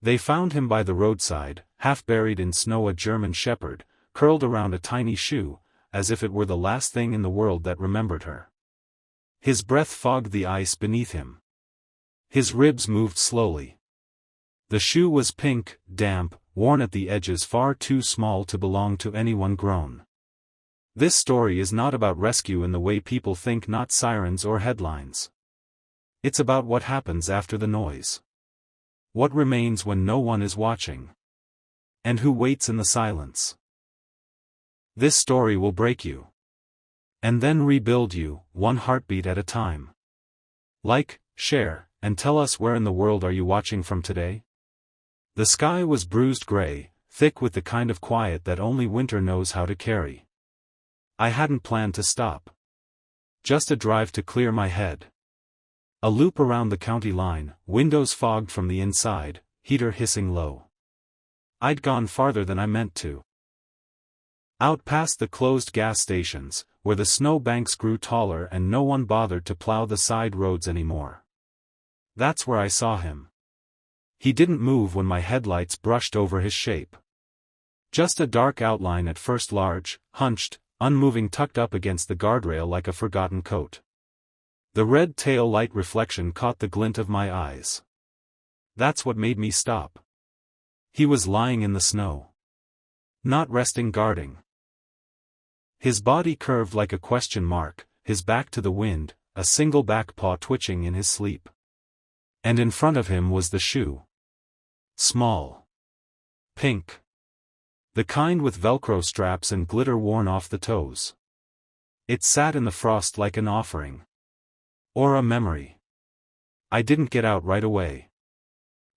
They found him by the roadside, half buried in snow, a German shepherd, curled around a tiny shoe, as if it were the last thing in the world that remembered her. His breath fogged the ice beneath him. His ribs moved slowly. The shoe was pink, damp, worn at the edges, far too small to belong to anyone grown. This story is not about rescue in the way people think, not sirens or headlines. It's about what happens after the noise. What remains when no one is watching? And who waits in the silence? This story will break you. And then rebuild you, one heartbeat at a time. Like, share, and tell us, where in the world are you watching from today? The sky was bruised gray, thick with the kind of quiet that only winter knows how to carry. I hadn't planned to stop. Just a drive to clear my head. A loop around the county line, windows fogged from the inside, heater hissing low. I'd gone farther than I meant to. Out past the closed gas stations, where the snow banks grew taller and no one bothered to plow the side roads anymore. That's where I saw him. He didn't move when my headlights brushed over his shape. Just a dark outline at first, large, hunched, unmoving, tucked up against the guardrail like a forgotten coat. The red tail light reflection caught the glint of my eyes. That's what made me stop. He was lying in the snow. Not resting, guarding. His body curved like a question mark, his back to the wind, a single back paw twitching in his sleep. And in front of him was the shoe. Small. Pink. The kind with Velcro straps and glitter worn off the toes. It sat in the frost like an offering. Or a memory. I didn't get out right away.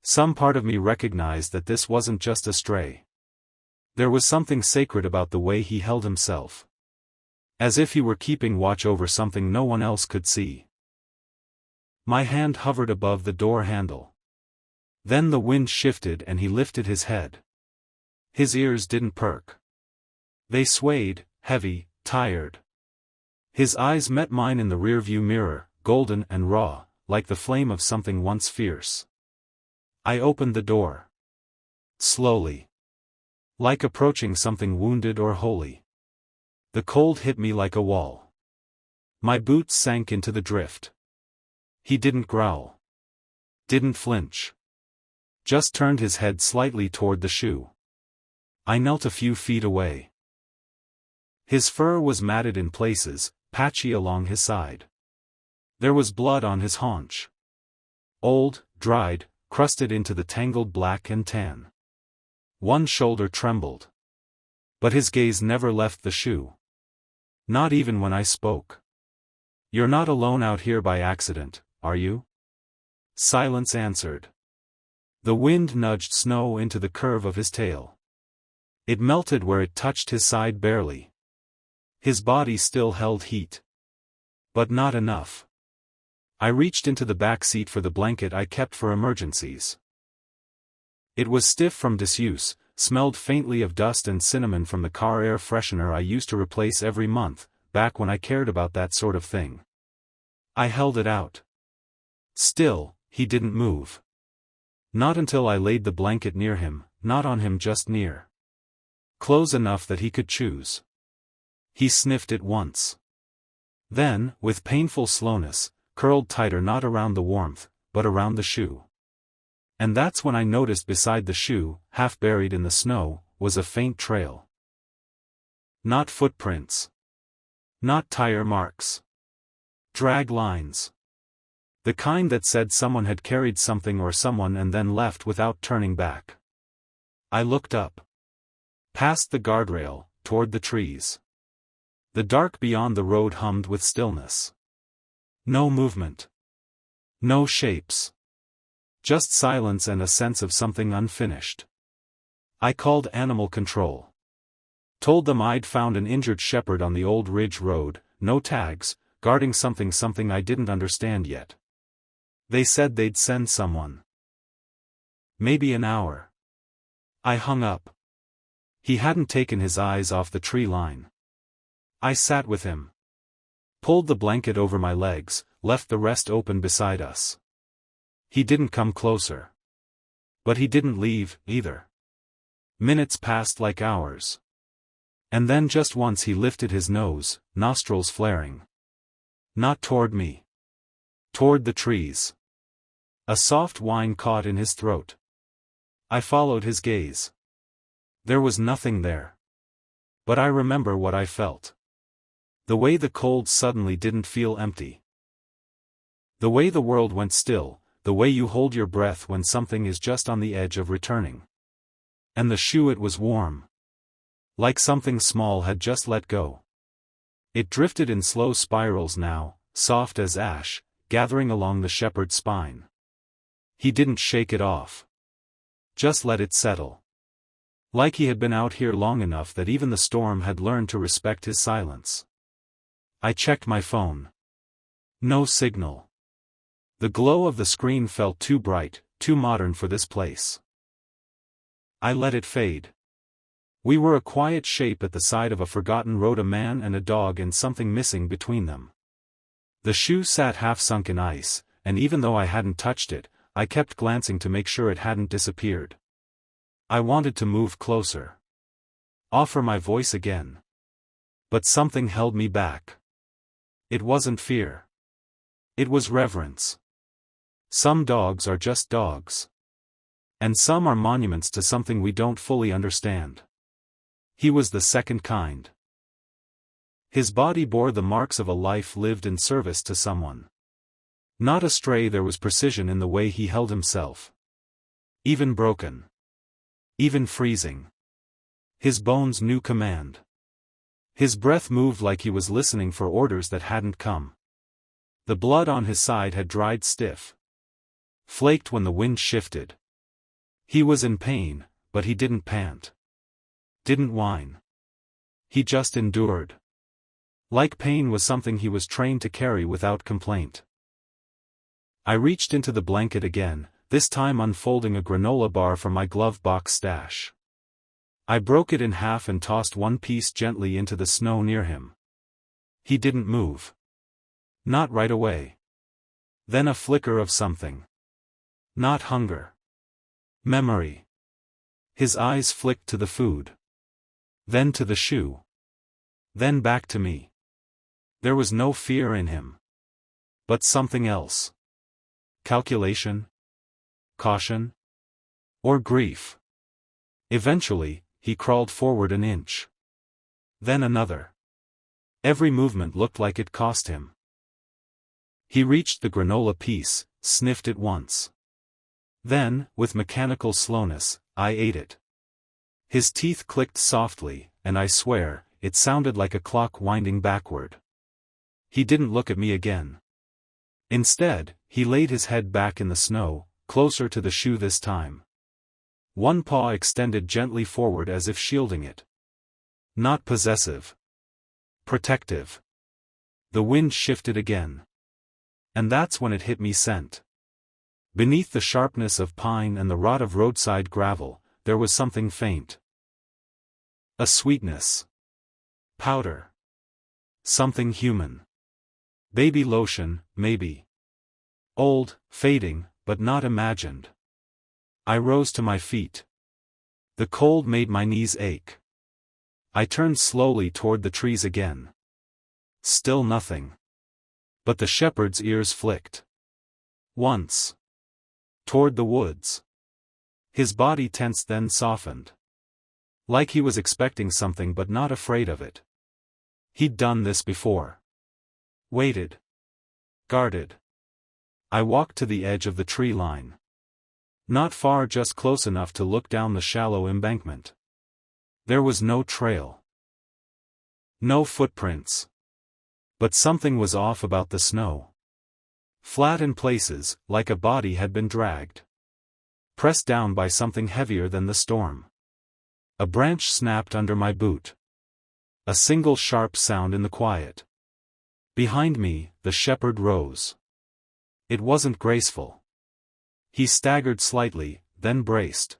Some part of me recognized that this wasn't just a stray. There was something sacred about the way he held himself. As if he were keeping watch over something no one else could see. My hand hovered above the door handle. Then the wind shifted and he lifted his head. His ears didn't perk. They swayed, heavy, tired. His eyes met mine in the rearview mirror, golden and raw, like the flame of something once fierce. I opened the door. Slowly. Like approaching something wounded or holy. The cold hit me like a wall. My boots sank into the drift. He didn't growl. Didn't flinch. Just turned his head slightly toward the shoe. I knelt a few feet away. His fur was matted in places, patchy along his side. There was blood on his haunch. Old, dried, crusted into the tangled black and tan. One shoulder trembled. But his gaze never left the shoe. Not even when I spoke. "You're not alone out here by accident, are you?" Silence answered. The wind nudged snow into the curve of his tail. It melted where it touched his side barely. His body still held heat. But not enough. I reached into the back seat for the blanket I kept for emergencies. It was stiff from disuse, smelled faintly of dust and cinnamon from the car air freshener I used to replace every month, back when I cared about that sort of thing. I held it out. Still, he didn't move. Not until I laid the blanket near him, not on him, just near. Close enough that he could choose. He sniffed it once. Then, with painful slowness, curled tighter, not around the warmth, but around the shoe. And that's when I noticed beside the shoe, half buried in the snow, was a faint trail. Not footprints. Not tire marks. Drag lines. The kind that said someone had carried something or someone and then left without turning back. I looked up. Past the guardrail, toward the trees. The dark beyond the road hummed with stillness. No movement. No shapes. Just silence and a sense of something unfinished. I called animal control. Told them I'd found an injured shepherd on the old ridge road, no tags, guarding something I didn't understand yet. They said they'd send someone. Maybe an hour. I hung up. He hadn't taken his eyes off the tree line. I sat with him. Pulled the blanket over my legs, left the rest open beside us. He didn't come closer. But he didn't leave, either. Minutes passed like hours. And then just once he lifted his nose, nostrils flaring. Not toward me. Toward the trees. A soft whine caught in his throat. I followed his gaze. There was nothing there. But I remember what I felt. The way the cold suddenly didn't feel empty. The way the world went still, the way you hold your breath when something is just on the edge of returning. And the shoe, it was warm. Like something small had just let go. It drifted in slow spirals now, soft as ash, gathering along the shepherd's spine. He didn't shake it off. Just let it settle. Like he had been out here long enough that even the storm had learned to respect his silence. I checked my phone. No signal. The glow of the screen felt too bright, too modern for this place. I let it fade. We were a quiet shape at the side of a forgotten road, a man and a dog and something missing between them. The shoe sat half sunk in ice, and even though I hadn't touched it, I kept glancing to make sure it hadn't disappeared. I wanted to move closer. Offer my voice again. But something held me back. It wasn't fear. It was reverence. Some dogs are just dogs. And some are monuments to something we don't fully understand. He was the second kind. His body bore the marks of a life lived in service to someone. Not astray, there was precision in the way he held himself. Even broken. Even freezing. His bones knew command. His breath moved like he was listening for orders that hadn't come. The blood on his side had dried stiff. Flaked when the wind shifted. He was in pain, but he didn't pant. Didn't whine. He just endured. Like pain was something he was trained to carry without complaint. I reached into the blanket again, this time unfolding a granola bar from my glove box stash. I broke it in half and tossed one piece gently into the snow near him. He didn't move. Not right away. Then a flicker of something. Not hunger. Memory. His eyes flicked to the food. Then to the shoe. Then back to me. There was no fear in him. But something else. Calculation? Caution? Or grief? Eventually, he crawled forward an inch. Then another. Every movement looked like it cost him. He reached the granola piece, sniffed it once. Then, with mechanical slowness, I ate it. His teeth clicked softly, and I swear, it sounded like a clock winding backward. He didn't look at me again. Instead, he laid his head back in the snow, closer to the shoe this time. One paw extended gently forward as if shielding it. Not possessive. Protective. The wind shifted again. And that's when it hit me scent. Beneath the sharpness of pine and the rot of roadside gravel, there was something faint. A sweetness. Powder. Something human. Baby lotion, maybe. Old, fading, but not imagined. I rose to my feet. The cold made my knees ache. I turned slowly toward the trees again. Still nothing. But the shepherd's ears flicked. Once. Toward the woods. His body tensed then softened. Like he was expecting something but not afraid of it. He'd done this before. Waited. Guarded. I walked to the edge of the tree line. Not far, just close enough to look down the shallow embankment. There was no trail. No footprints. But something was off about the snow. Flat in places, like a body had been dragged. Pressed down by something heavier than the storm. A branch snapped under my boot. A single sharp sound in the quiet. Behind me, the shepherd rose. It wasn't graceful. He staggered slightly, then braced.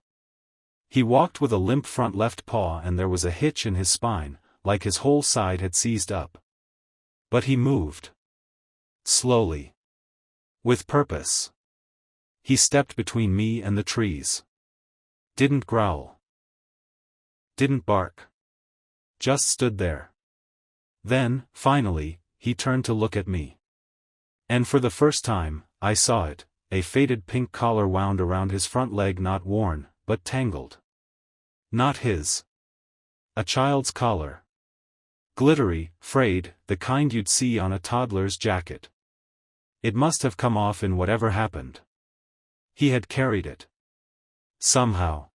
He walked with a limp front left paw, and there was a hitch in his spine, like his whole side had seized up. But he moved. Slowly. With purpose. He stepped between me and the trees. Didn't growl. Didn't bark. Just stood there. Then, finally, he turned to look at me. And for the first time, I saw it, a faded pink collar wound around his front leg, not worn, but tangled. Not his. A child's collar. Glittery, frayed, the kind you'd see on a toddler's jacket. It must have come off in whatever happened. He had carried it. Somehow.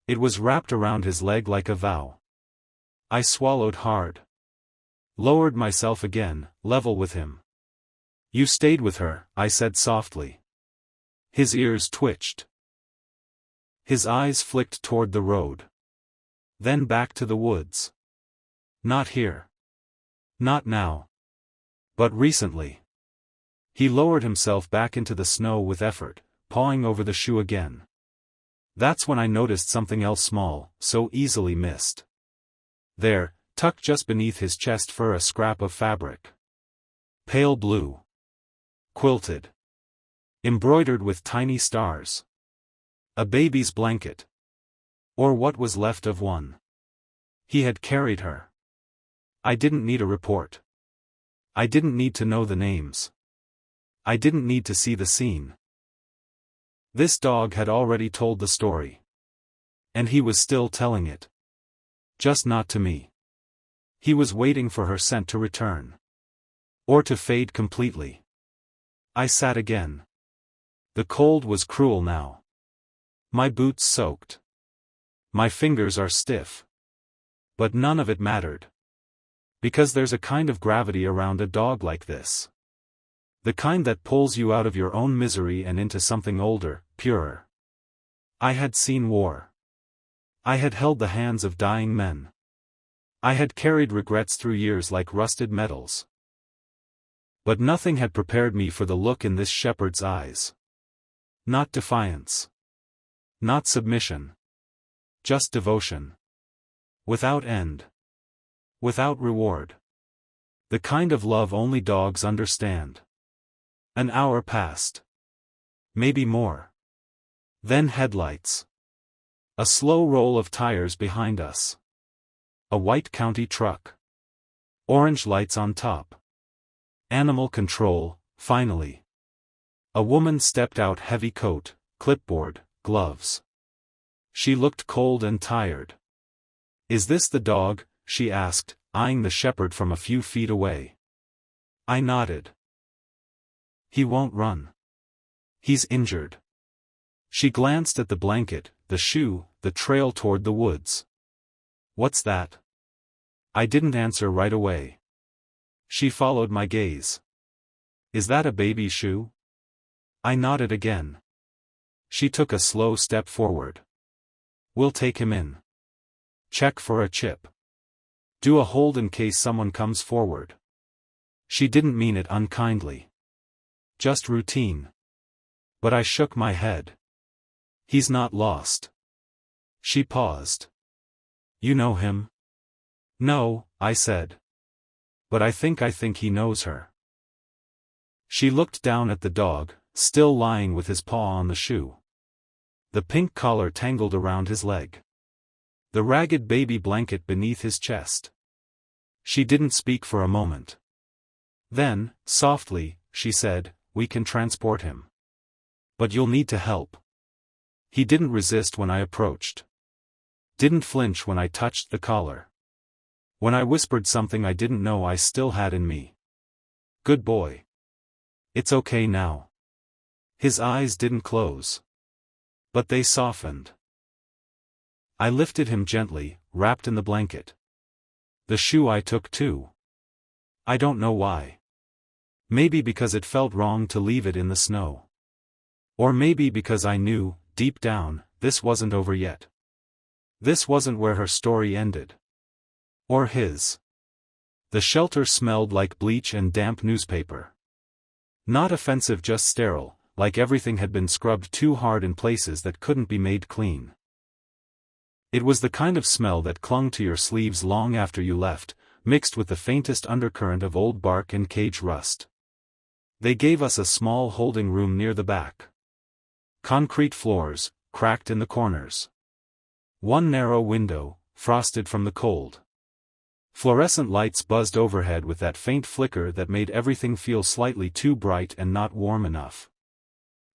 It was wrapped around his leg like a vow. I swallowed hard. Lowered myself again, level with him. You stayed with her, I said softly. His ears twitched. His eyes flicked toward the road. Then back to the woods. Not here. Not now. But recently. He lowered himself back into the snow with effort, pawing over the shoe again. That's when I noticed something else small, so easily missed. There, tucked just beneath his chest fur, a scrap of fabric. Pale blue. Quilted. Embroidered with tiny stars. A baby's blanket. Or what was left of one. He had carried her. I didn't need a report. I didn't need to know the names. I didn't need to see the scene. This dog had already told the story. And he was still telling it. Just not to me. He was waiting for her scent to return. Or to fade completely. I sat again. The cold was cruel now. My boots soaked. My fingers are stiff. But none of it mattered. Because there's a kind of gravity around a dog like this. The kind that pulls you out of your own misery and into something older, purer. I had seen war. I had held the hands of dying men. I had carried regrets through years like rusted metals. But nothing had prepared me for the look in this shepherd's eyes. Not defiance. Not submission. Just devotion. Without end. Without reward. The kind of love only dogs understand. An hour passed. Maybe more. Then headlights. A slow roll of tires behind us. A white county truck. Orange lights on top. Animal control, finally. A woman stepped out, heavy coat, clipboard, gloves. She looked cold and tired. Is this the dog? She asked, eyeing the shepherd from a few feet away. I nodded. He won't run. He's injured. She glanced at the blanket, the shoe, the trail toward the woods. What's that? I didn't answer right away. She followed my gaze. Is that a baby shoe? I nodded again. She took a slow step forward. We'll take him in. Check for a chip. Do a hold in case someone comes forward. She didn't mean it unkindly. Just routine. But I shook my head. He's not lost. She paused. You know him? No, I said. But I think he knows her. She looked down at the dog, still lying with his paw on the shoe. The pink collar tangled around his leg. The ragged baby blanket beneath his chest. She didn't speak for a moment. Then, softly, she said, we can transport him. But you'll need to help. He didn't resist when I approached. Didn't flinch when I touched the collar. When I whispered something I didn't know I still had in me. Good boy. It's okay now. His eyes didn't close. But they softened. I lifted him gently, wrapped in the blanket. The shoe I took too. I don't know why. Maybe because it felt wrong to leave it in the snow. Or maybe because I knew, deep down, this wasn't over yet. This wasn't where her story ended. Or his. The shelter smelled like bleach and damp newspaper. Not offensive, just sterile, like everything had been scrubbed too hard in places that couldn't be made clean. It was the kind of smell that clung to your sleeves long after you left, mixed with the faintest undercurrent of old bark and cage rust. They gave us a small holding room near the back. Concrete floors, cracked in the corners. One narrow window, frosted from the cold. Fluorescent lights buzzed overhead with that faint flicker that made everything feel slightly too bright and not warm enough.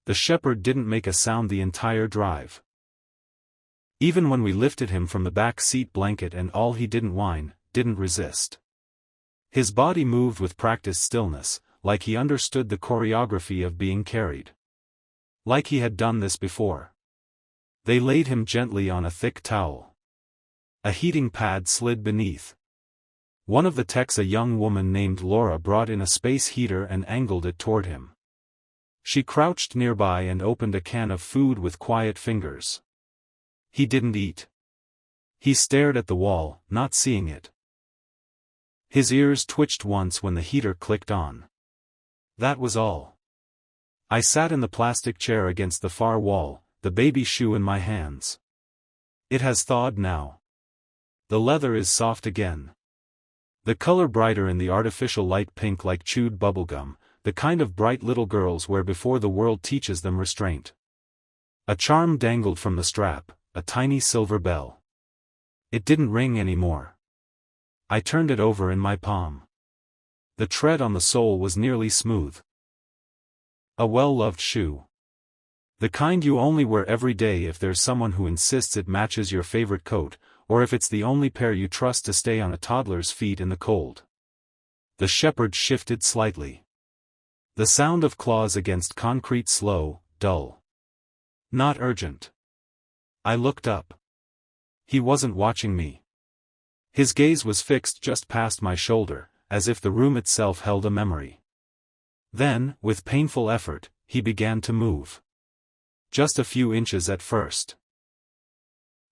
The shepherd didn't make a sound the entire drive. Even when we lifted him from the back seat blanket and all, he didn't whine, didn't resist. His body moved with practiced stillness, like he understood the choreography of being carried. Like he had done this before. They laid him gently on a thick towel. A heating pad slid beneath. One of the techs, a young woman named Laura, brought in a space heater and angled it toward him. She crouched nearby and opened a can of food with quiet fingers. He didn't eat. He stared at the wall, not seeing it. His ears twitched once when the heater clicked on. That was all. I sat in the plastic chair against the far wall, the baby shoe in my hands. It has thawed now. The leather is soft again. The color brighter in the artificial light, pink like chewed bubblegum, the kind of bright little girls wear before the world teaches them restraint. A charm dangled from the strap, a tiny silver bell. It didn't ring anymore. I turned it over in my palm. The tread on the sole was nearly smooth. A well-loved shoe. The kind you only wear every day if there's someone who insists it matches your favorite coat, or if it's the only pair you trust to stay on a toddler's feet in the cold. The shepherd shifted slightly. The sound of claws against concrete, slow, dull. Not urgent. I looked up. He wasn't watching me. His gaze was fixed just past my shoulder, as if the room itself held a memory. Then, with painful effort, he began to move. Just a few inches at first.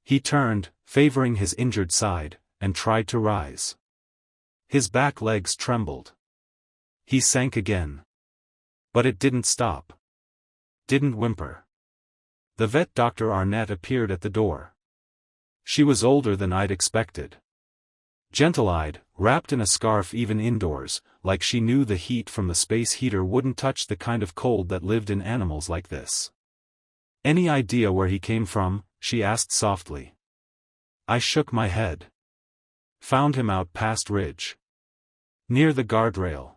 He turned, favoring his injured side, and tried to rise. His back legs trembled. He sank again. But it didn't stop. Didn't whimper. The vet, Dr. Arnett, appeared at the door. She was older than I'd expected. Gentle-eyed, wrapped in a scarf even indoors, like she knew the heat from the space heater wouldn't touch the kind of cold that lived in animals like this. "Any idea where he came from?" she asked softly. I shook my head. "Found him out past Ridge. Near the guardrail.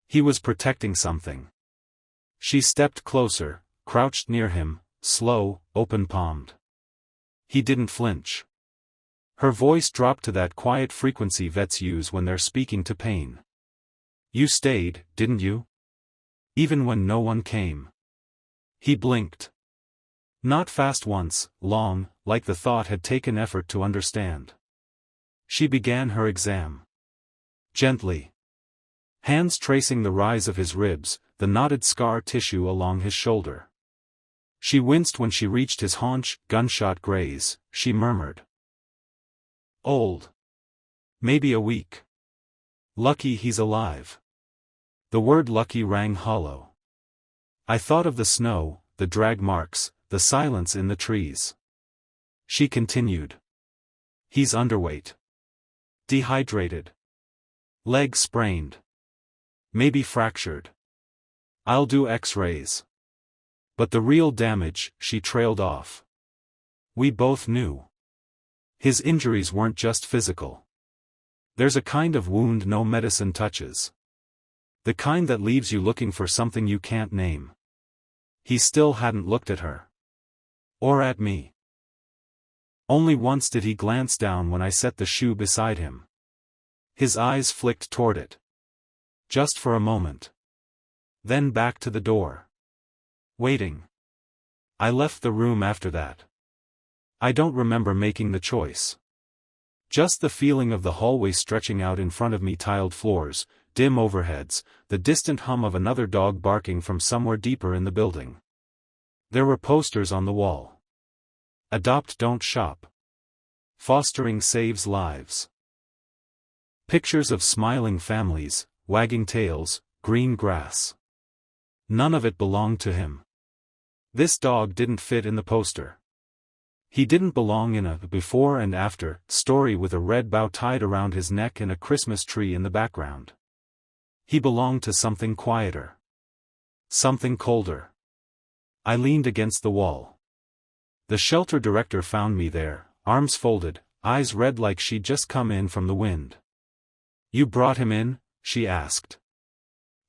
He was protecting something." She stepped closer, crouched near him, slow, open-palmed. He didn't flinch. Her voice dropped to that quiet frequency vets use when they're speaking to pain. "You stayed, didn't you? Even when no one came." He blinked. Not fast once, long, like the thought had taken effort to understand. She began her exam. Gently. Hands tracing the rise of his ribs, the knotted scar tissue along his shoulder. She winced when she reached his haunch, gunshot graze, she murmured. "Old. Maybe a week. Lucky he's alive." The word lucky rang hollow. I thought of the snow, the drag marks, the silence in the trees. She continued. "He's underweight. Dehydrated. Leg sprained. Maybe fractured. I'll do X-rays." But the real damage, she trailed off. We both knew. His injuries weren't just physical. There's a kind of wound no medicine touches. The kind that leaves you looking for something you can't name. He still hadn't looked at her. Or at me. Only once did he glance down when I set the shoe beside him. His eyes flicked toward it. Just for a moment. Then back to the door. Waiting. I left the room after that. I don't remember making the choice. Just the feeling of the hallway stretching out in front of me, tiled floors, dim overheads, the distant hum of another dog barking from somewhere deeper in the building. There were posters on the wall. Adopt, don't shop. Fostering saves lives. Pictures of smiling families, wagging tails, green grass. None of it belonged to him. This dog didn't fit in the poster. He didn't belong in a before and after story with a red bow tied around his neck and a Christmas tree in the background. He belonged to something quieter. Something colder. I leaned against the wall. The shelter director found me there, arms folded, eyes red like she'd just come in from the wind. "You brought him in?" she asked.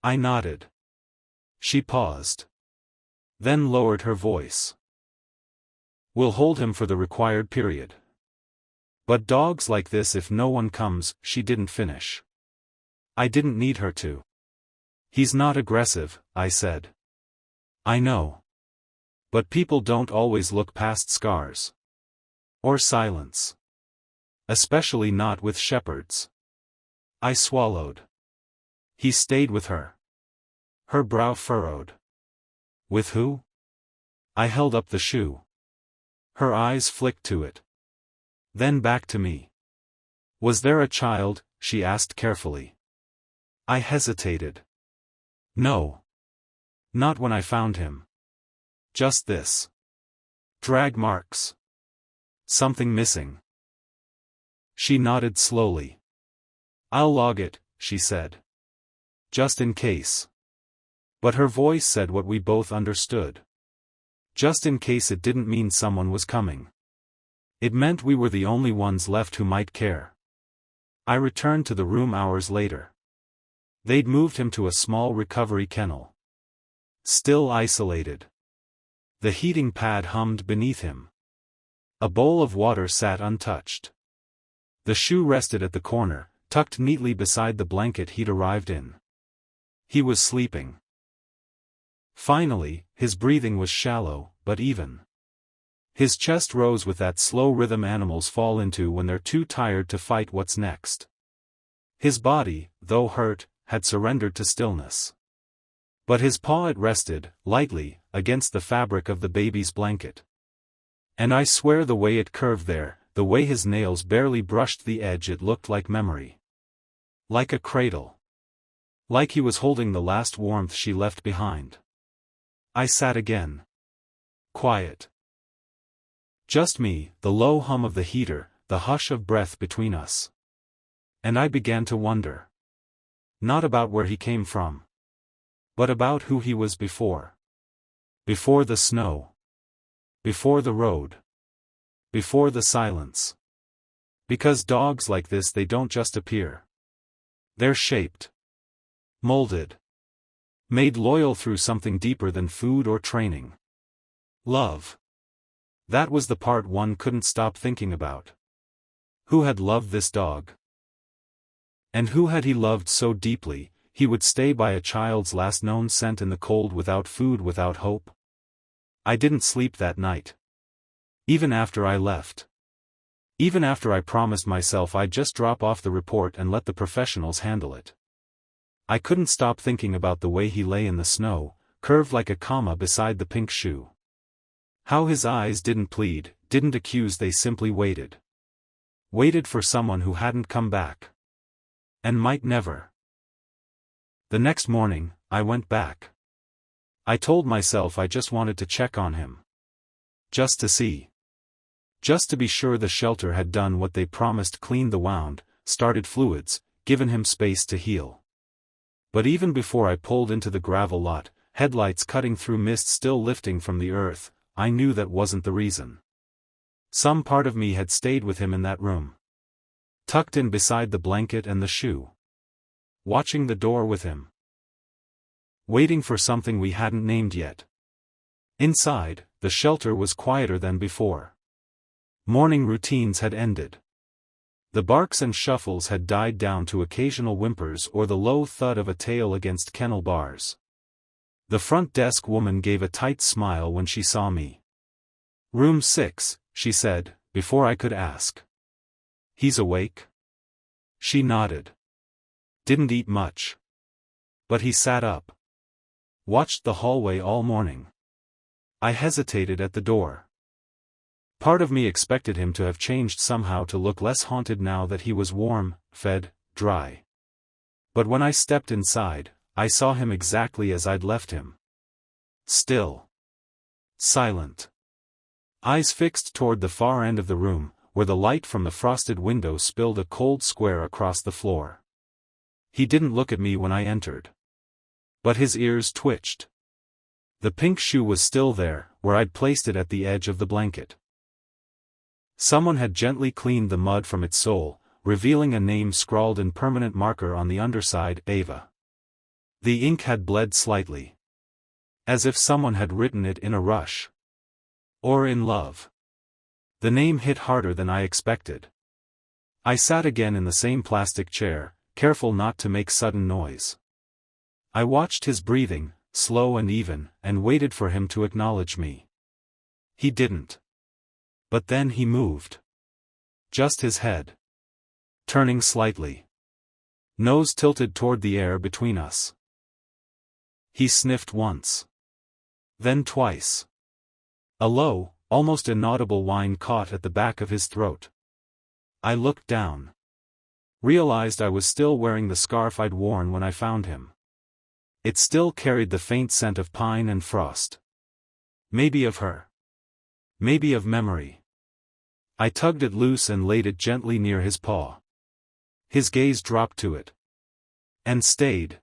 I nodded. She paused. Then lowered her voice. "We'll hold him for the required period. But dogs like this, if no one comes," she didn't finish. I didn't need her to. "He's not aggressive," I said. "I know. But people don't always look past scars. Or silence. Especially not with shepherds." I swallowed. "He stayed with her." Her brow furrowed. "With who?" I held up the shoe. Her eyes flicked to it. Then back to me. "Was there a child?" she asked carefully. I hesitated. "No. Not when I found him. Just this. Drag marks. Something missing." She nodded slowly. "I'll log it," she said. "Just in case." But her voice said what we both understood. Just in case it didn't mean someone was coming. It meant we were the only ones left who might care. I returned to the room hours later. They'd moved him to a small recovery kennel. Still isolated. The heating pad hummed beneath him. A bowl of water sat untouched. The shoe rested at the corner, tucked neatly beside the blanket he'd arrived in. He was sleeping. Finally, his breathing was shallow, but even. His chest rose with that slow rhythm animals fall into when they're too tired to fight what's next. His body, though hurt, had surrendered to stillness. But his paw it rested, lightly, against the fabric of the baby's blanket. And I swear the way it curved there, the way his nails barely brushed the edge, it looked like memory. Like a cradle. Like he was holding the last warmth she left behind. I sat again. Quiet. Just me, the low hum of the heater, the hush of breath between us. And I began to wonder. Not about where he came from. But about who he was before. Before the snow. Before the road. Before the silence. Because dogs like this, they don't just appear. They're shaped. Molded. Made loyal through something deeper than food or training. Love. That was the part one couldn't stop thinking about. Who had loved this dog? And who had he loved so deeply, he would stay by a child's last known scent in the cold, without food, without hope? I didn't sleep that night. Even after I left. Even after I promised myself I'd just drop off the report and let the professionals handle it. I couldn't stop thinking about the way he lay in the snow, curved like a comma beside the pink shoe. How his eyes didn't plead, didn't accuse, they simply waited. Waited for someone who hadn't come back. And might never. The next morning, I went back. I told myself I just wanted to check on him. Just to see. Just to be sure the shelter had done what they promised, cleaned the wound, started fluids, given him space to heal. But even before I pulled into the gravel lot, headlights cutting through mist still lifting from the earth, I knew that wasn't the reason. Some part of me had stayed with him in that room. Tucked in beside the blanket and the shoe. Watching the door with him. Waiting for something we hadn't named yet. Inside, the shelter was quieter than before. Morning routines had ended. The barks and shuffles had died down to occasional whimpers or the low thud of a tail against kennel bars. The front desk woman gave a tight smile when she saw me. "Room 6, she said, before I could ask. "He's awake?" She nodded. "Didn't eat much. But he sat up. Watched the hallway all morning." I hesitated at the door. Part of me expected him to have changed somehow, to look less haunted now that he was warm, fed, dry. But when I stepped inside, I saw him exactly as I'd left him. Still. Silent. Eyes fixed toward the far end of the room, where the light from the frosted window spilled a cold square across the floor. He didn't look at me when I entered. But his ears twitched. The pink shoe was still there, where I'd placed it at the edge of the blanket. Someone had gently cleaned the mud from its sole, revealing a name scrawled in permanent marker on the underside, Ava. The ink had bled slightly. As if someone had written it in a rush. Or in love. The name hit harder than I expected. I sat again in the same plastic chair, careful not to make sudden noise. I watched his breathing, slow and even, and waited for him to acknowledge me. He didn't. But then he moved. Just his head. Turning slightly. Nose tilted toward the air between us. He sniffed once. Then twice. A low, almost inaudible whine caught at the back of his throat. I looked down. Realized I was still wearing the scarf I'd worn when I found him. It still carried the faint scent of pine and frost. Maybe of her. Maybe of memory. I tugged it loose and laid it gently near his paw. His gaze dropped to it. And stayed.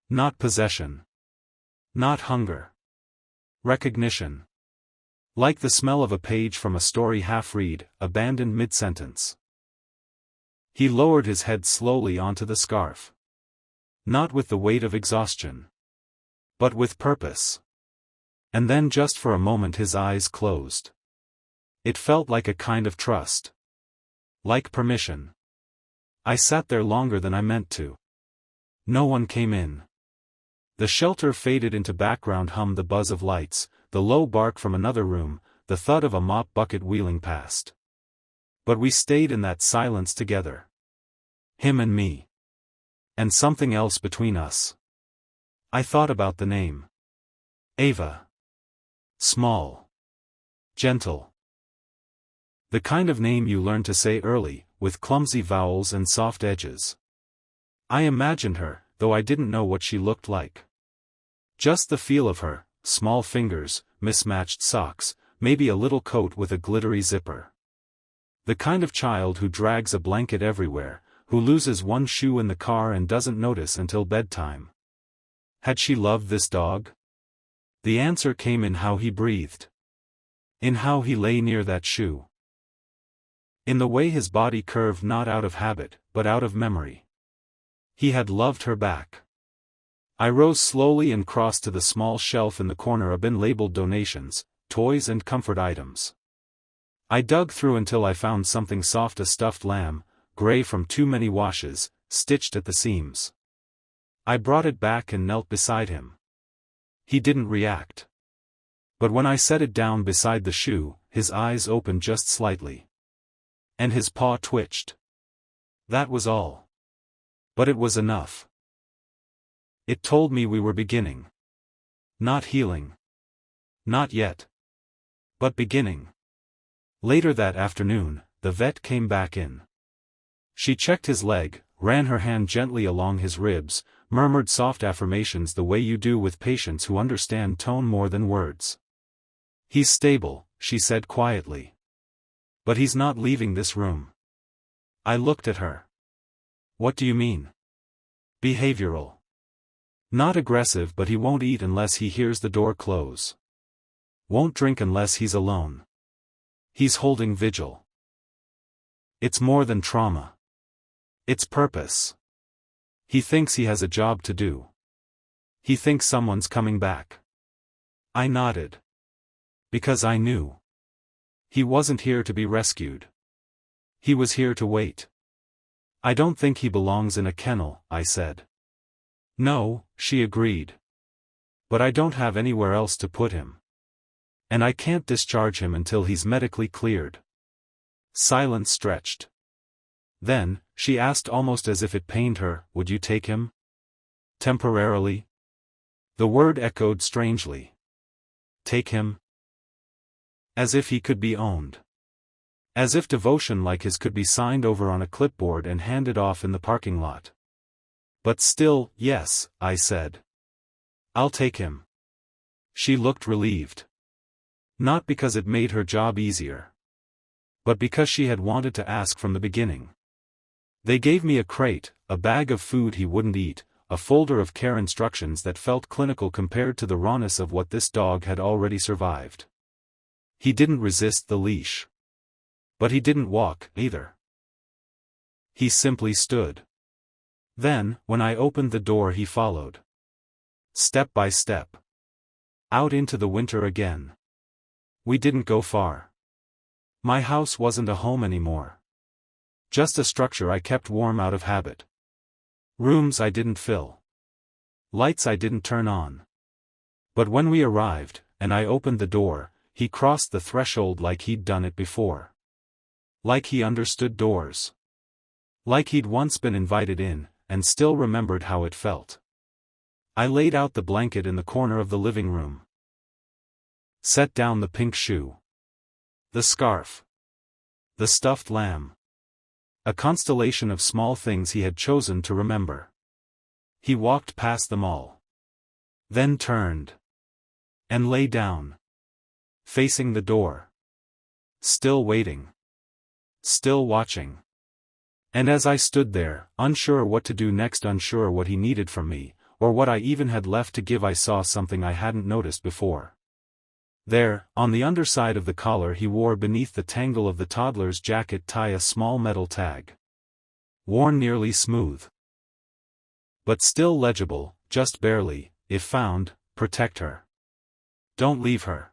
Not possession. Not hunger. Recognition. Like the smell of a page from a story half-read, abandoned mid-sentence. He lowered his head slowly onto the scarf. Not with the weight of exhaustion. But with purpose. And then just for a moment his eyes closed. It felt like a kind of trust. Like permission. I sat there longer than I meant to. No one came in. The shelter faded into background hum, the buzz of lights, the low bark from another room, the thud of a mop bucket wheeling past. But we stayed in that silence together. Him and me. And something else between us. I thought about the name. Ava. Small. Gentle. The kind of name you learn to say early, with clumsy vowels and soft edges. I imagined her, though I didn't know what she looked like. Just the feel of her, small fingers, mismatched socks, maybe a little coat with a glittery zipper. The kind of child who drags a blanket everywhere, who loses one shoe in the car and doesn't notice until bedtime. Had she loved this dog? The answer came in how he breathed. In how he lay near that shoe. In the way his body curved, not out of habit, but out of memory. He had loved her back. I rose slowly and crossed to the small shelf in the corner, a bin labeled donations, toys and comfort items. I dug through until I found something soft, a stuffed lamb, gray from too many washes, stitched at the seams. I brought it back and knelt beside him. He didn't react. But when I set it down beside the shoe, his eyes opened just slightly. And his paw twitched. That was all. But it was enough. It told me we were beginning. Not healing. Not yet. But beginning. Later that afternoon, the vet came back in. She checked his leg, ran her hand gently along his ribs, murmured soft affirmations the way you do with patients who understand tone more than words. He's stable, she said quietly. But he's not leaving this room. I looked at her. What do you mean? Behavioral. Not aggressive, but he won't eat unless he hears the door close. Won't drink unless he's alone. He's holding vigil. It's more than trauma. It's purpose. He thinks he has a job to do. He thinks someone's coming back. I nodded. Because I knew. He wasn't here to be rescued. He was here to wait. I don't think he belongs in a kennel, I said. No, she agreed. But I don't have anywhere else to put him. And I can't discharge him until he's medically cleared. Silence stretched. Then, she asked almost as if it pained her, would you take him? Temporarily? The word echoed strangely. Take him? As if he could be owned. As if devotion like his could be signed over on a clipboard and handed off in the parking lot. But still, yes, I said. I'll take him. She looked relieved. Not because it made her job easier. But because she had wanted to ask from the beginning. They gave me a crate, a bag of food he wouldn't eat, a folder of care instructions that felt clinical compared to the rawness of what this dog had already survived. He didn't resist the leash. But he didn't walk, either. He simply stood. Then, when I opened the door, he followed. Step by step. Out into the winter again. We didn't go far. My house wasn't a home anymore. Just a structure I kept warm out of habit. Rooms I didn't fill. Lights I didn't turn on. But when we arrived, and I opened the door, he crossed the threshold like he'd done it before. Like he understood doors. Like he'd once been invited in, and still remembered how it felt. I laid out the blanket in the corner of the living room. Set down the pink shoe. The scarf. The stuffed lamb. A constellation of small things he had chosen to remember. He walked past them all. Then turned. And lay down. Facing the door. Still waiting. Still watching. And as I stood there, unsure what to do next, unsure what he needed from me, or what I even had left to give, I saw something I hadn't noticed before. There, on the underside of the collar he wore beneath the tangle of the toddler's jacket tie, a small metal tag. Worn nearly smooth. But still legible, just barely, if found, protect her. Don't leave her.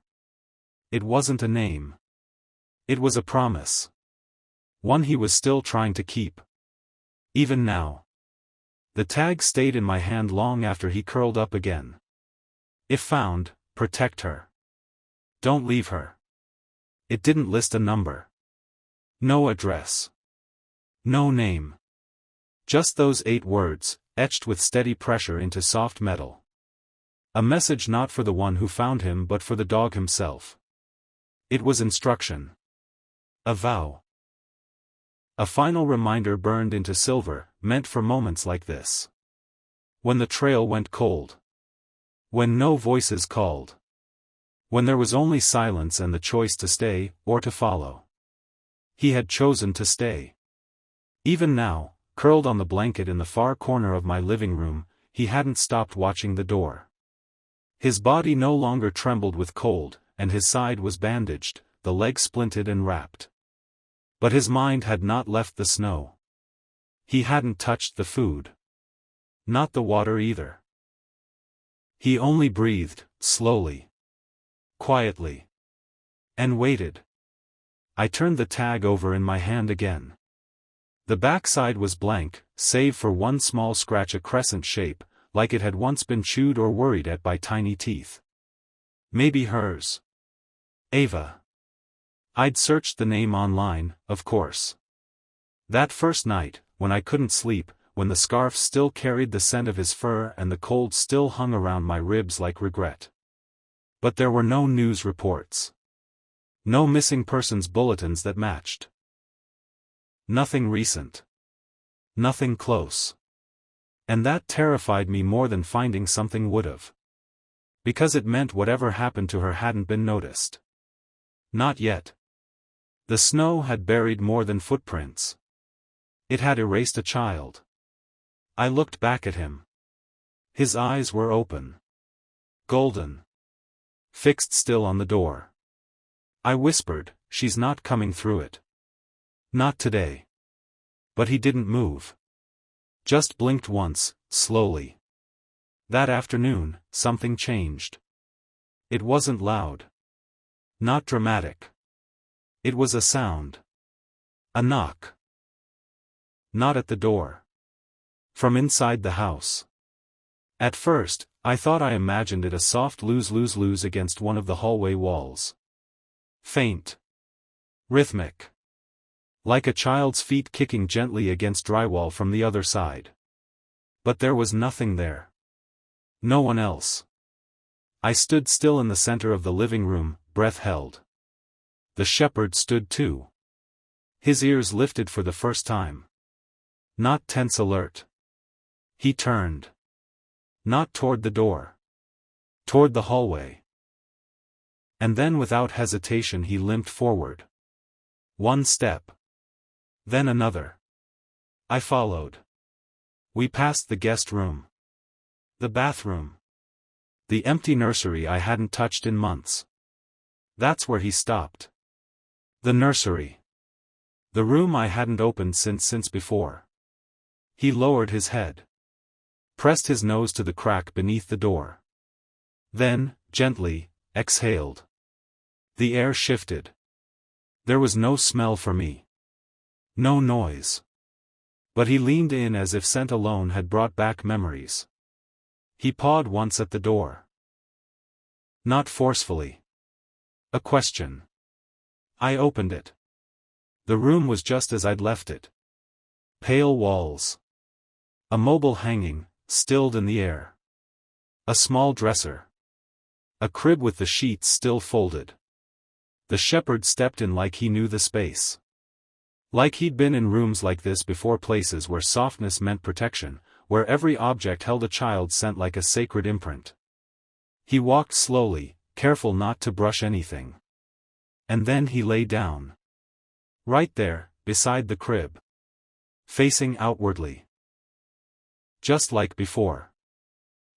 It wasn't a name. It was a promise. One he was still trying to keep. Even now. The tag stayed in my hand long after he curled up again. If found, protect her. Don't leave her. It didn't list a number. No address. No name. Just those 8 words, etched with steady pressure into soft metal. A message not for the one who found him but for the dog himself. It was instruction. A vow. A final reminder burned into silver, meant for moments like this. When the trail went cold. When no voices called. When there was only silence and the choice to stay, or to follow. He had chosen to stay. Even now, curled on the blanket in the far corner of my living room, he hadn't stopped watching the door. His body no longer trembled with cold, and his side was bandaged, the leg splinted and wrapped. But his mind had not left the snow. He hadn't touched the food. Not the water either. He only breathed, slowly. Quietly. And waited. I turned the tag over in my hand again. The backside was blank, save for one small scratch, a crescent shape, like it had once been chewed or worried at by tiny teeth. Maybe hers. Ava. I'd searched the name online, of course. That first night, when I couldn't sleep, when the scarf still carried the scent of his fur and the cold still hung around my ribs like regret. But there were no news reports. No missing persons bulletins that matched. Nothing recent. Nothing close. And that terrified me more than finding something would've. Because it meant whatever happened to her hadn't been noticed. Not yet. The snow had buried more than footprints. It had erased a child. I looked back at him. His eyes were open. Golden. Fixed still on the door. I whispered, "She's not coming through it. Not today." But he didn't move. Just blinked once, slowly. That afternoon, something changed. It wasn't loud. Not dramatic. It was a sound. A knock. Not at the door. From inside the house. At first, I thought I imagined it a soft lose-lose-lose against one of the hallway walls. Faint. Rhythmic. Like a child's feet kicking gently against drywall from the other side. But there was nothing there. No one else. I stood still in the center of the living room, breath held. The shepherd stood too. His ears lifted for the first time. Not tense alert. He turned. Not toward the door. Toward the hallway. And then without hesitation he limped forward. One step. Then another. I followed. We passed the guest room. The bathroom. The empty nursery I hadn't touched in months. That's where he stopped. The nursery. The room I hadn't opened since before. He lowered his head. Pressed his nose to the crack beneath the door. Then, gently, exhaled. The air shifted. There was no smell for me. No noise. But he leaned in as if scent alone had brought back memories. He pawed once at the door. Not forcefully. A question. I opened it. The room was just as I'd left it. Pale walls. A mobile hanging, stilled in the air. A small dresser. A crib with the sheets still folded. The shepherd stepped in like he knew the space. Like he'd been in rooms like this before, places where softness meant protection, where every object held a child's scent like a sacred imprint. He walked slowly, careful not to brush anything. And then he lay down. Right there, beside the crib. Facing outwardly. Just like before.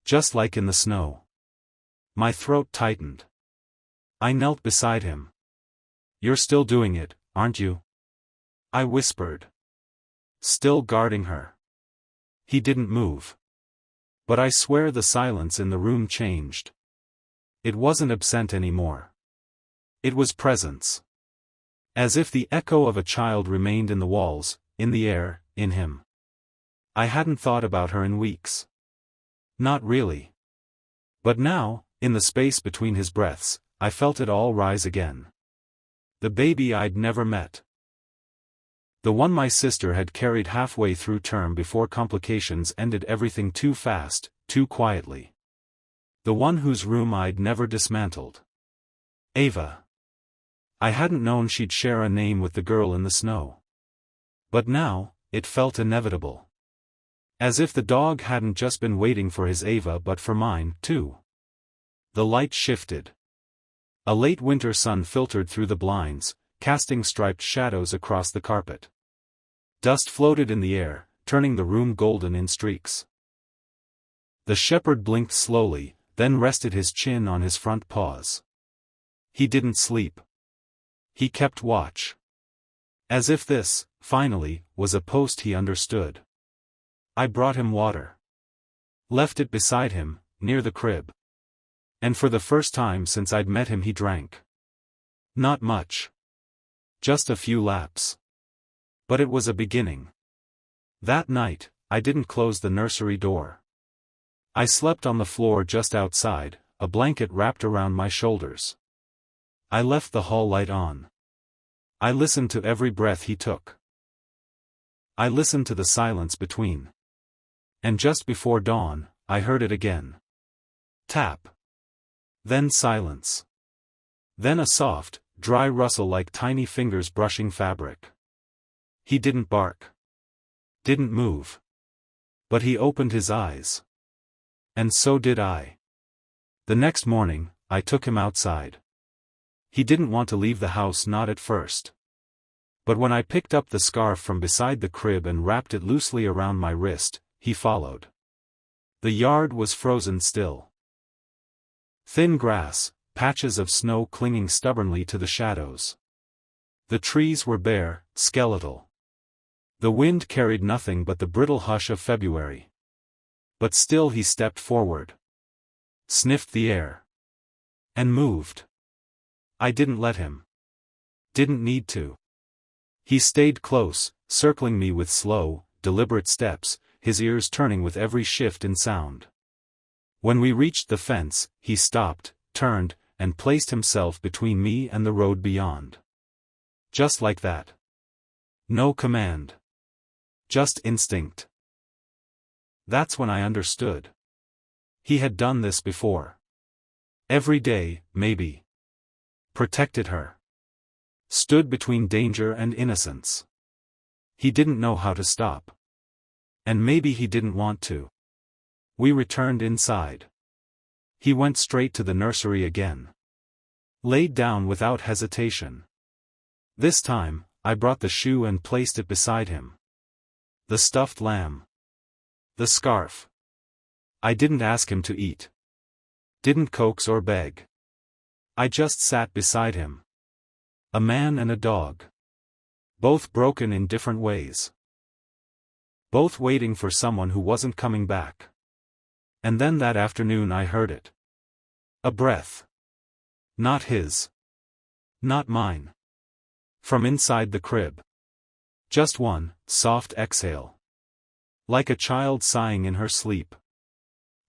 Just like in the snow. My throat tightened. I knelt beside him. "You're still doing it, aren't you?" I whispered. Still guarding her. He didn't move. But I swear the silence in the room changed. It wasn't absent anymore. It was presence. As if the echo of a child remained in the walls, in the air, in him. I hadn't thought about her in weeks. Not really. But now, in the space between his breaths, I felt it all rise again. The baby I'd never met. The one my sister had carried halfway through term before complications ended everything too fast, too quietly. The one whose room I'd never dismantled. Ava. I hadn't known she'd share a name with the girl in the snow. But now, it felt inevitable. As if the dog hadn't just been waiting for his Ava but for mine, too. The light shifted. A late winter sun filtered through the blinds, casting striped shadows across the carpet. Dust floated in the air, turning the room golden in streaks. The shepherd blinked slowly, then rested his chin on his front paws. He didn't sleep. He kept watch. As if this, finally, was a post he understood. I brought him water. Left it beside him, near the crib. And for the first time since I'd met him he drank. Not much. Just a few laps. But it was a beginning. That night, I didn't close the nursery door. I slept on the floor just outside, a blanket wrapped around my shoulders. I left the hall light on. I listened to every breath he took. I listened to the silence between. And just before dawn, I heard it again. Tap. Then silence. Then a soft, dry rustle like tiny fingers brushing fabric. He didn't bark. Didn't move. But he opened his eyes. And so did I. The next morning, I took him outside. He didn't want to leave the house, not at first. But when I picked up the scarf from beside the crib and wrapped it loosely around my wrist, he followed. The yard was frozen still. Thin grass, patches of snow clinging stubbornly to the shadows. The trees were bare, skeletal. The wind carried nothing but the brittle hush of February. But still he stepped forward. Sniffed the air. And moved. I didn't let him. Didn't need to. He stayed close, circling me with slow, deliberate steps, his ears turning with every shift in sound. When we reached the fence, he stopped, turned, and placed himself between me and the road beyond. Just like that. No command. Just instinct. That's when I understood. He had done this before. Every day, maybe. Protected her. Stood between danger and innocence. He didn't know how to stop. And maybe he didn't want to. We returned inside. He went straight to the nursery again. Laid down without hesitation. This time, I brought the shoe and placed it beside him. The stuffed lamb. The scarf. I didn't ask him to eat. Didn't coax or beg. I just sat beside him. A man and a dog. Both broken in different ways. Both waiting for someone who wasn't coming back. And then that afternoon I heard it. A breath. Not his. Not mine. From inside the crib. Just one, soft exhale. Like a child sighing in her sleep.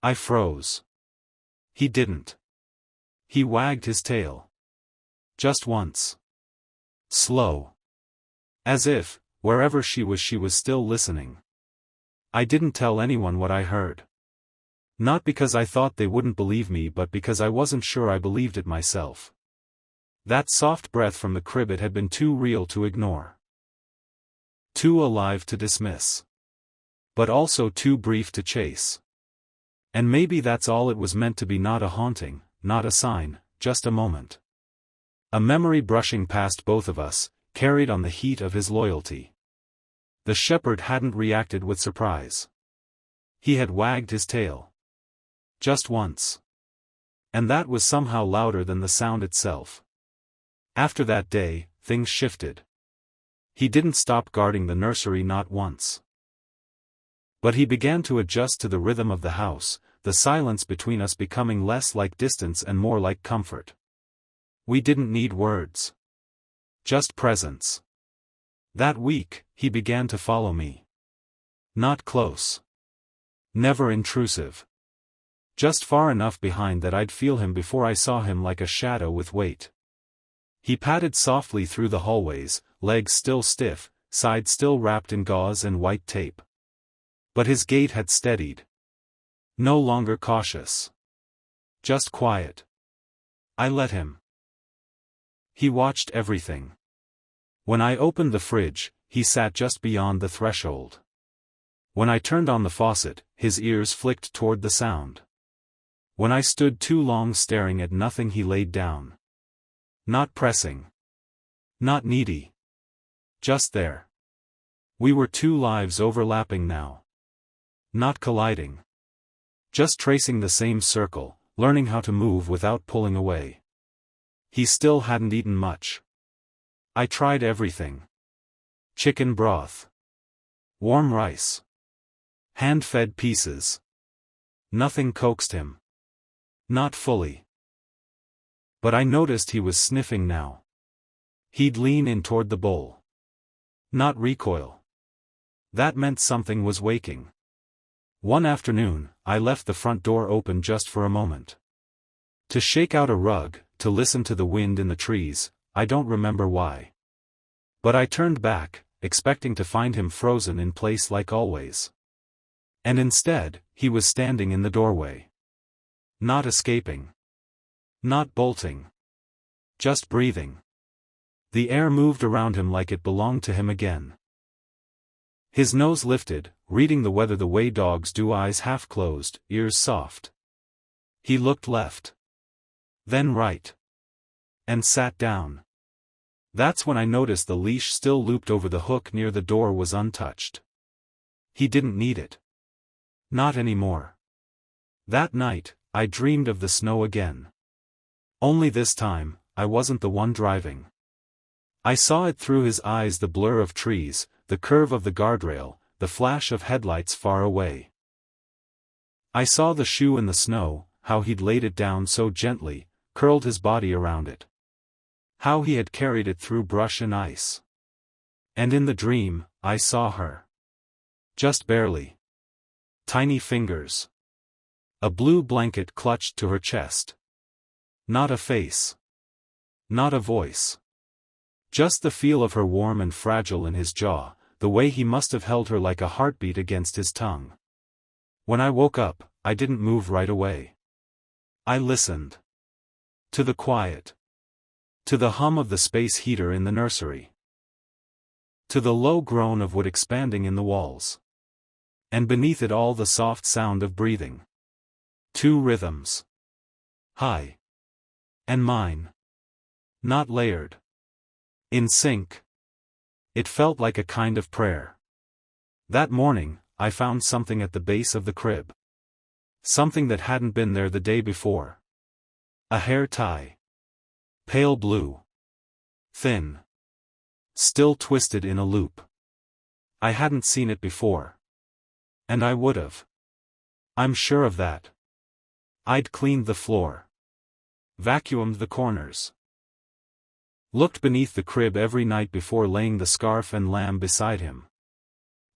I froze. He didn't. He wagged his tail. Just once. Slow. As if, wherever she was still listening. I didn't tell anyone what I heard. Not because I thought they wouldn't believe me, but because I wasn't sure I believed it myself. That soft breath from the crib, it had been too real to ignore. Too alive to dismiss. But also too brief to chase. And maybe that's all it was meant to be, not a haunting, not a sign, just a moment. A memory brushing past both of us, carried on the heat of his loyalty. The shepherd hadn't reacted with surprise. He had wagged his tail. Just once. And that was somehow louder than the sound itself. After that day, things shifted. He didn't stop guarding the nursery, not once. But he began to adjust to the rhythm of the house, the silence between us becoming less like distance and more like comfort. We didn't need words. Just presence. That week, he began to follow me. Not close. Never intrusive. Just far enough behind that I'd feel him before I saw him, like a shadow with weight. He padded softly through the hallways, legs still stiff, sides still wrapped in gauze and white tape. But his gait had steadied. No longer cautious. Just quiet. I let him. He watched everything. When I opened the fridge, he sat just beyond the threshold. When I turned on the faucet, his ears flicked toward the sound. When I stood too long staring at nothing, he laid down. Not pressing. Not needy. Just there. We were two lives overlapping now. Not colliding. Just tracing the same circle, learning how to move without pulling away. He still hadn't eaten much. I tried everything. Chicken broth. Warm rice. Hand-fed pieces. Nothing coaxed him. Not fully. But I noticed he was sniffing now. He'd lean in toward the bowl. Not recoil. That meant something was waking. One afternoon, I left the front door open just for a moment. To shake out a rug, to listen to the wind in the trees, I don't remember why. But I turned back, expecting to find him frozen in place like always. And instead, he was standing in the doorway. Not escaping. Not bolting. Just breathing. The air moved around him like it belonged to him again. His nose lifted, reading the weather the way dogs do, eyes half closed, ears soft. He looked left. Then right. And sat down. That's when I noticed the leash still looped over the hook near the door was untouched. He didn't need it. Not anymore. That night, I dreamed of the snow again. Only this time, I wasn't the one driving. I saw it through his eyes, the blur of trees, the curve of the guardrail, the flash of headlights far away. I saw the shoe in the snow, how he'd laid it down so gently, curled his body around it. How he had carried it through brush and ice. And in the dream, I saw her. Just barely. Tiny fingers. A blue blanket clutched to her chest. Not a face. Not a voice. Just the feel of her warm and fragile in his jaw, the way he must have held her like a heartbeat against his tongue. When I woke up, I didn't move right away. I listened. To the quiet. To the hum of the space heater in the nursery. To the low groan of wood expanding in the walls. And beneath it all the soft sound of breathing. Two rhythms. High. And mine. Not layered. In sync. It felt like a kind of prayer. That morning, I found something at the base of the crib. Something that hadn't been there the day before. A hair tie. Pale blue. Thin. Still twisted in a loop. I hadn't seen it before. And I would've. I'm sure of that. I'd cleaned the floor. Vacuumed the corners. Looked beneath the crib every night before laying the scarf and lamb beside him.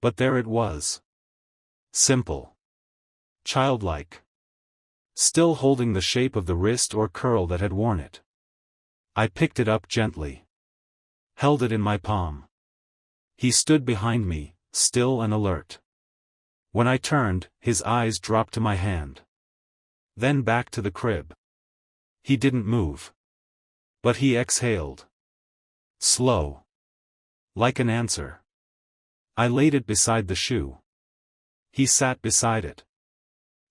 But there it was. Simple. Childlike. Still holding the shape of the wrist or curl that had worn it. I picked it up gently. Held it in my palm. He stood behind me, still and alert. When I turned, his eyes dropped to my hand. Then back to the crib. He didn't move. But he exhaled. Slow. Like an answer. I laid it beside the shoe. He sat beside it.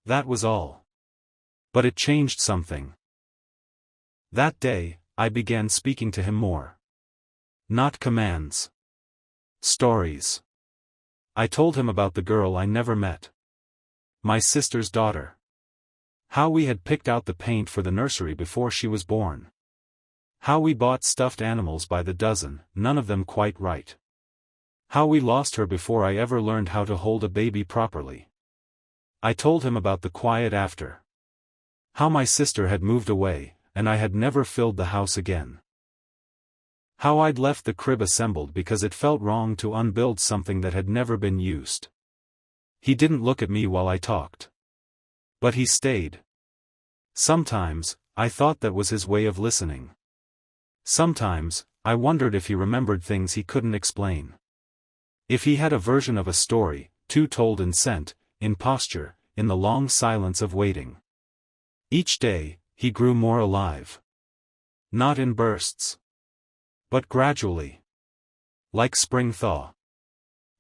That was all. But it changed something. That day, I began speaking to him more. Not commands. Stories. I told him about the girl I never met. My sister's daughter. How we had picked out the paint for the nursery before she was born. How we bought stuffed animals by the dozen, none of them quite right. How we lost her before I ever learned how to hold a baby properly. I told him about the quiet after. How my sister had moved away, and I had never filled the house again. How I'd left the crib assembled because it felt wrong to unbuild something that had never been used. He didn't look at me while I talked. But he stayed. Sometimes, I thought that was his way of listening. Sometimes, I wondered if he remembered things he couldn't explain. If he had a version of a story, too told in scent, in posture, in the long silence of waiting. Each day, he grew more alive. Not in bursts. But gradually. Like spring thaw.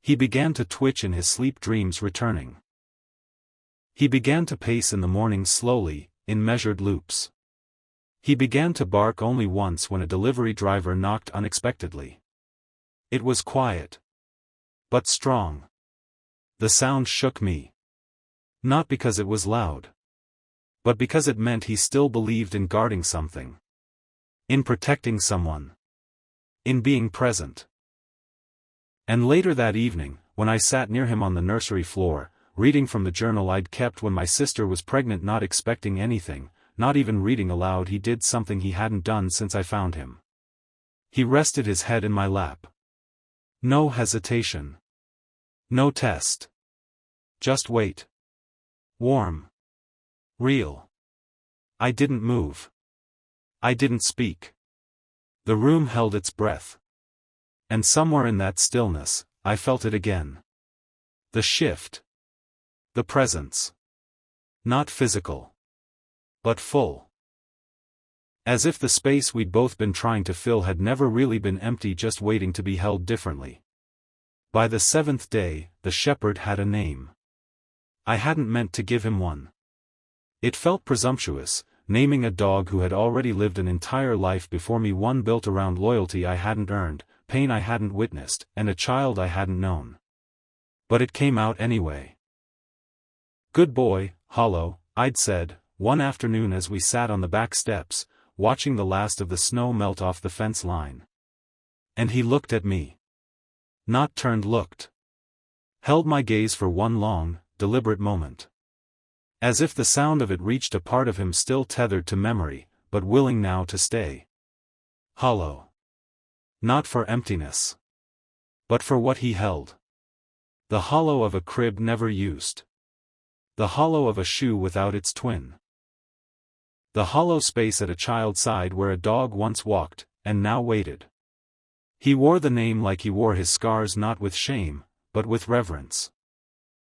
He began to twitch in his sleep dreams returning. He began to pace in the morning slowly, in measured loops. He began to bark only once when a delivery driver knocked unexpectedly. It was quiet. But strong. The sound shook me. Not because it was loud. But because it meant he still believed in guarding something. In protecting someone. In being present. And later that evening, when I sat near him on the nursery floor, reading from the journal I'd kept when my sister was pregnant, not expecting anything, not even reading aloud, he did something he hadn't done since I found him. He rested his head in my lap. No hesitation. No test. Just wait. Warm. Real. I didn't move. I didn't speak. The room held its breath. And somewhere in that stillness, I felt it again. The shift. The presence. Not physical. But full. As if the space we'd both been trying to fill had never really been empty, just waiting to be held differently. By the seventh day, the shepherd had a name. I hadn't meant to give him one. It felt presumptuous, naming a dog who had already lived an entire life before me, one built around loyalty I hadn't earned, pain I hadn't witnessed, and a child I hadn't known. But it came out anyway. Good boy, Hollow, I'd said, one afternoon as we sat on the back steps, watching the last of the snow melt off the fence line. And he looked at me. Not turned, looked. Held my gaze for one long, deliberate moment. As if the sound of it reached a part of him still tethered to memory, but willing now to stay. Hollow. Not for emptiness. But for what he held. The hollow of a crib never used. The hollow of a shoe without its twin. The hollow space at a child's side where a dog once walked, and now waited. He wore the name like he wore his scars, not with shame, but with reverence.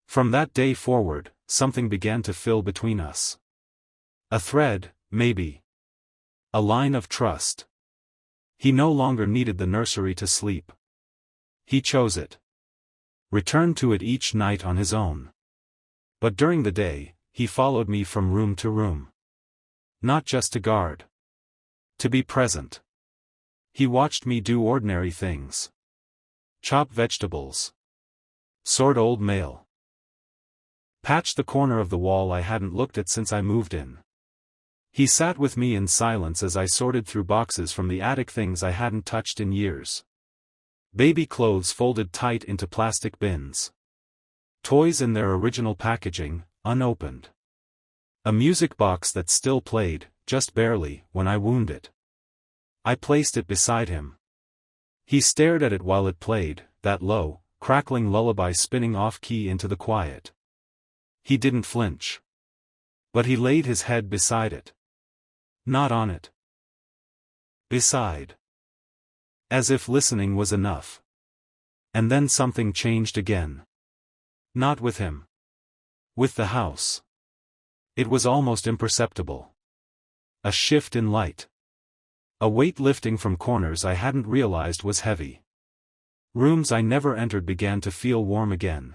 From that day forward, something began to fill between us. A thread, maybe. A line of trust. He no longer needed the nursery to sleep. He chose it. Returned to it each night on his own. But during the day, he followed me from room to room. Not just to guard. To be present. He watched me do ordinary things. Chop vegetables. Sort old mail. patched the corner of the wall I hadn't looked at since I moved in. He sat with me in silence as I sorted through boxes from the attic, things I hadn't touched in years. Baby clothes folded tight into plastic bins. Toys in their original packaging, unopened. A music box that still played, just barely, when I wound it. I placed it beside him. He stared at it while it played, that low, crackling lullaby spinning off-key into the quiet. He didn't flinch. But he laid his head beside it. Not on it. Beside. As if listening was enough. And then something changed again. Not with him. With the house. It was almost imperceptible. A shift in light. A weight lifting from corners I hadn't realized was heavy. Rooms I never entered began to feel warm again.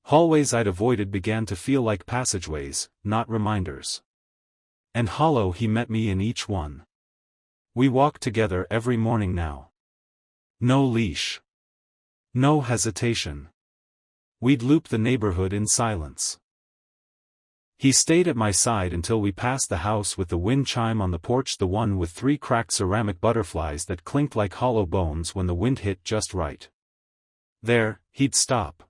Hallways I'd avoided began to feel like passageways, not reminders. And hollow he met me in each one. We walked together every morning now. No leash. No hesitation. We'd loop the neighborhood in silence. He stayed at my side until we passed the house with the wind chime on the porch, the one with 3 cracked ceramic butterflies that clinked like hollow bones when the wind hit just right. There, he'd stop.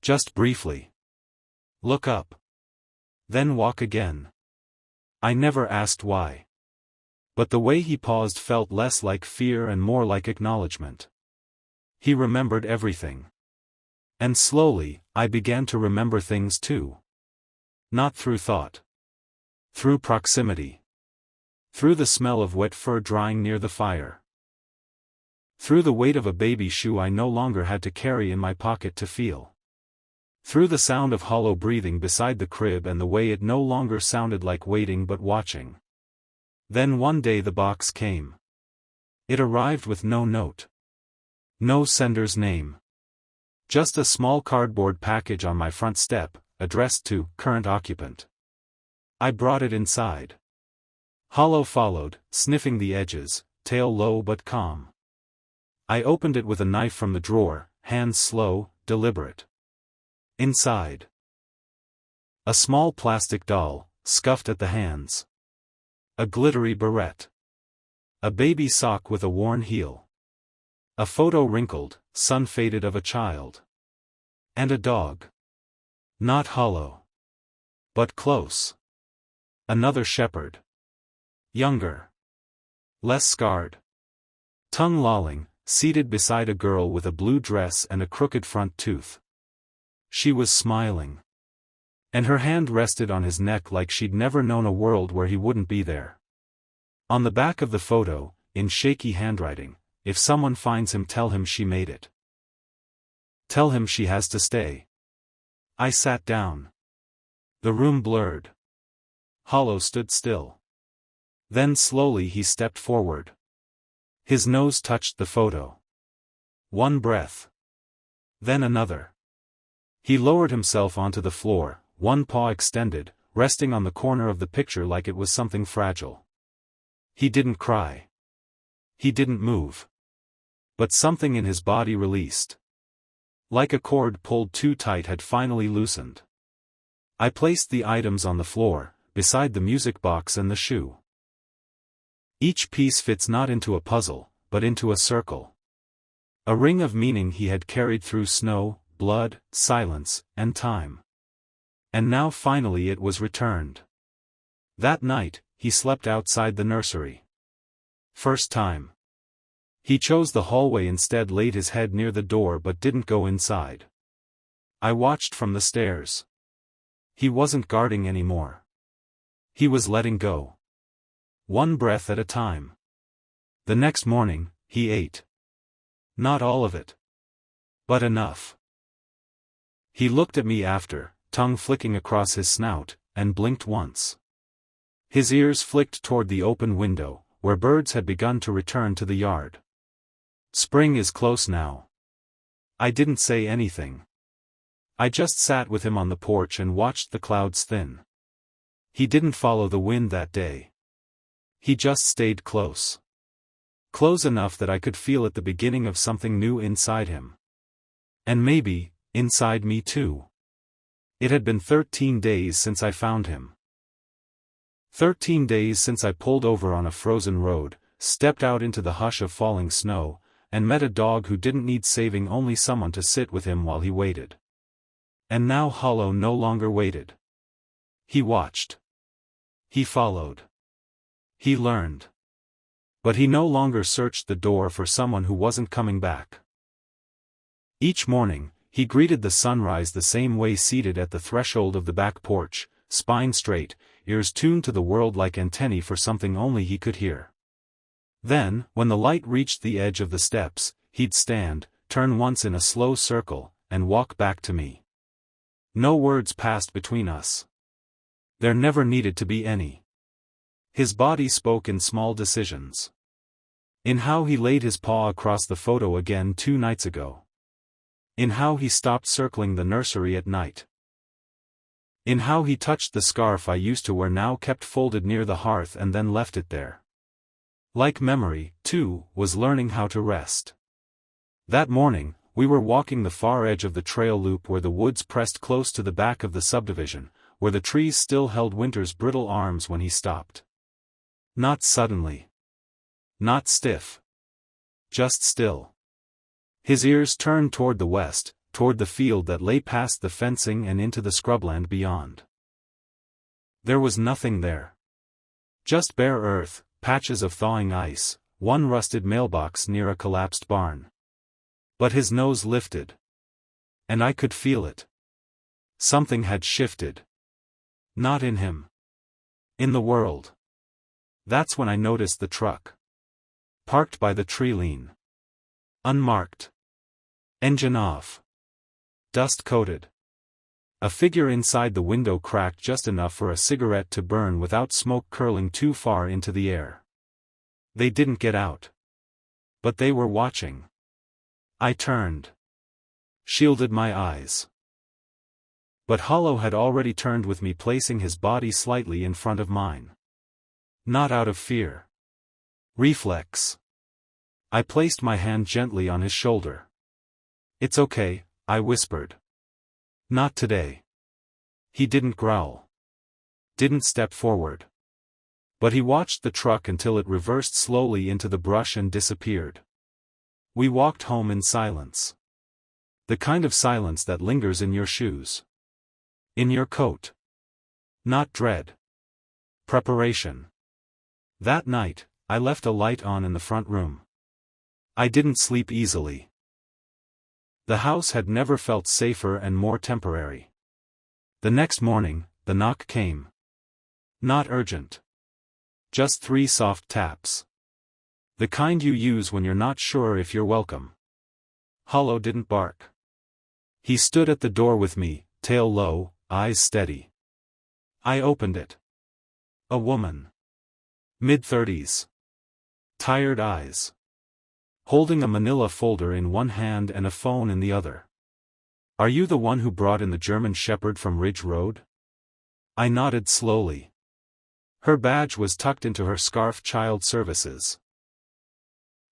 Just briefly. Look up. Then walk again. I never asked why. But the way he paused felt less like fear and more like acknowledgement. He remembered everything. And slowly, I began to remember things too. Not through thought. Through proximity. Through the smell of wet fur drying near the fire. Through the weight of a baby shoe I no longer had to carry in my pocket to feel. Through the sound of hollow breathing beside the crib and the way it no longer sounded like waiting but watching. Then one day the box came. It arrived with no note. No sender's name. Just a small cardboard package on my front step, addressed to current occupant. I brought it inside. Hollow followed, sniffing the edges, tail low but calm. I opened it with a knife from the drawer, hands slow, deliberate. Inside. A small plastic doll, scuffed at the hands. A glittery barrette. A baby sock with a worn heel. A photo wrinkled, sun-faded of a child. And a dog. Not hollow. But close. Another shepherd. Younger. Less scarred. Tongue lolling, seated beside a girl with a blue dress and a crooked front tooth. She was smiling. And her hand rested on his neck like she'd never known a world where he wouldn't be there. On the back of the photo, in shaky handwriting, if someone finds him, tell him she made it. Tell him she has to stay. I sat down. The room blurred. Hollow stood still. Then slowly he stepped forward. His nose touched the photo. One breath. Then another. He lowered himself onto the floor, one paw extended, resting on the corner of the picture like it was something fragile. He didn't cry. He didn't move. But something in his body released. Like a cord pulled too tight had finally loosened. I placed the items on the floor, beside the music box and the shoe. Each piece fits not into a puzzle, but into a circle. A ring of meaning he had carried through snow, blood, silence, and time. And now finally it was returned. That night, he slept outside the nursery. First time. He chose the hallway instead, laid his head near the door but didn't go inside. I watched from the stairs. He wasn't guarding anymore. He was letting go. One breath at a time. The next morning, he ate. Not all of it. But enough. He looked at me after, tongue flicking across his snout, and blinked once. His ears flicked toward the open window, where birds had begun to return to the yard. Spring is close now. I didn't say anything. I just sat with him on the porch and watched the clouds thin. He didn't follow the wind that day. He just stayed close. Close enough that I could feel at the beginning of something new inside him. And maybe, inside me too. It had been 13 days since I found him. 13 days since I pulled over on a frozen road, stepped out into the hush of falling snow, and met a dog who didn't need saving, only someone to sit with him while he waited. And now Hollow no longer waited. He watched. He followed. He learned. But he no longer searched the door for someone who wasn't coming back. Each morning, he greeted the sunrise the same way, seated at the threshold of the back porch, spine straight, ears tuned to the world like antennae for something only he could hear. Then, when the light reached the edge of the steps, he'd stand, turn once in a slow circle, and walk back to me. No words passed between us. There never needed to be any. His body spoke in small decisions. In how he laid his paw across the photo again 2 nights ago. In how he stopped circling the nursery at night. In how he touched the scarf I used to wear, now kept folded near the hearth, and then left it there. Like memory, too, was learning how to rest. That morning, we were walking the far edge of the trail loop where the woods pressed close to the back of the subdivision, where the trees still held winter's brittle arms, when he stopped. Not suddenly. Not stiff. Just still. His ears turned toward the west, toward the field that lay past the fencing and into the scrubland beyond. There was nothing there. Just bare earth, patches of thawing ice, one rusted mailbox near a collapsed barn. But his nose lifted. And I could feel it. Something had shifted. Not in him. In the world. That's when I noticed the truck. Parked by the tree lean. Unmarked. Engine off. Dust coated. A figure inside the window, cracked just enough for a cigarette to burn without smoke curling too far into the air. They didn't get out. But they were watching. I turned. Shielded my eyes. But Hollow had already turned with me, placing his body slightly in front of mine. Not out of fear. Reflex. I placed my hand gently on his shoulder. "It's okay," I whispered. "Not today." He didn't growl. Didn't step forward. But he watched the truck until it reversed slowly into the brush and disappeared. We walked home in silence. The kind of silence that lingers in your shoes. In your coat. Not dread. Preparation. That night, I left a light on in the front room. I didn't sleep easily. The house had never felt safer and more temporary. The next morning, the knock came. Not urgent. Just 3 soft taps. The kind you use when you're not sure if you're welcome. Hollow didn't bark. He stood at the door with me, tail low, eyes steady. I opened it. A woman. Mid-30s. Tired eyes. Holding a manila folder in one hand and a phone in the other. "Are you the one who brought in the German Shepherd from Ridge Road?" I nodded slowly. Her badge was tucked into her scarf. "Child Services."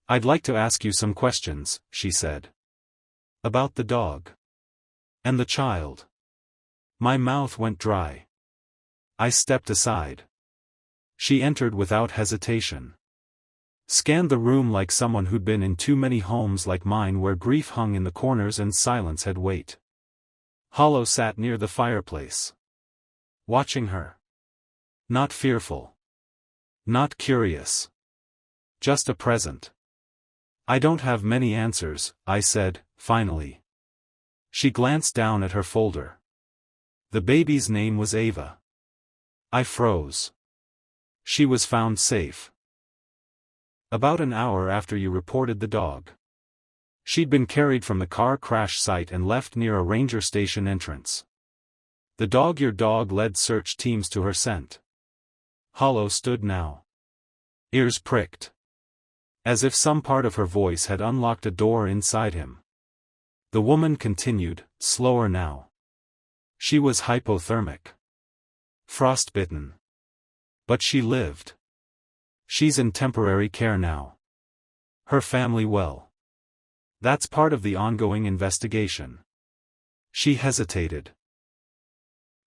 "I'd like to ask you some questions," she said. "About the dog. And the child." My mouth went dry. I stepped aside. She entered without hesitation. Scanned the room like someone who'd been in too many homes like mine, where grief hung in the corners and silence had weight. Hollow sat near the fireplace. Watching her. Not fearful. Not curious. Just a present. "I don't have many answers," I said, finally. She glanced down at her folder. The baby's name was Ava. I froze. She was found safe. About an hour after you reported the dog. She'd been carried from the car crash site and left near a ranger station entrance. Your dog led search teams to her scent. Hollow stood now. Ears pricked. As if some part of her voice had unlocked a door inside him. The woman continued, slower now. She was hypothermic. Frostbitten. But she lived. She's in temporary care now. Her family well. That's part of the ongoing investigation. She hesitated.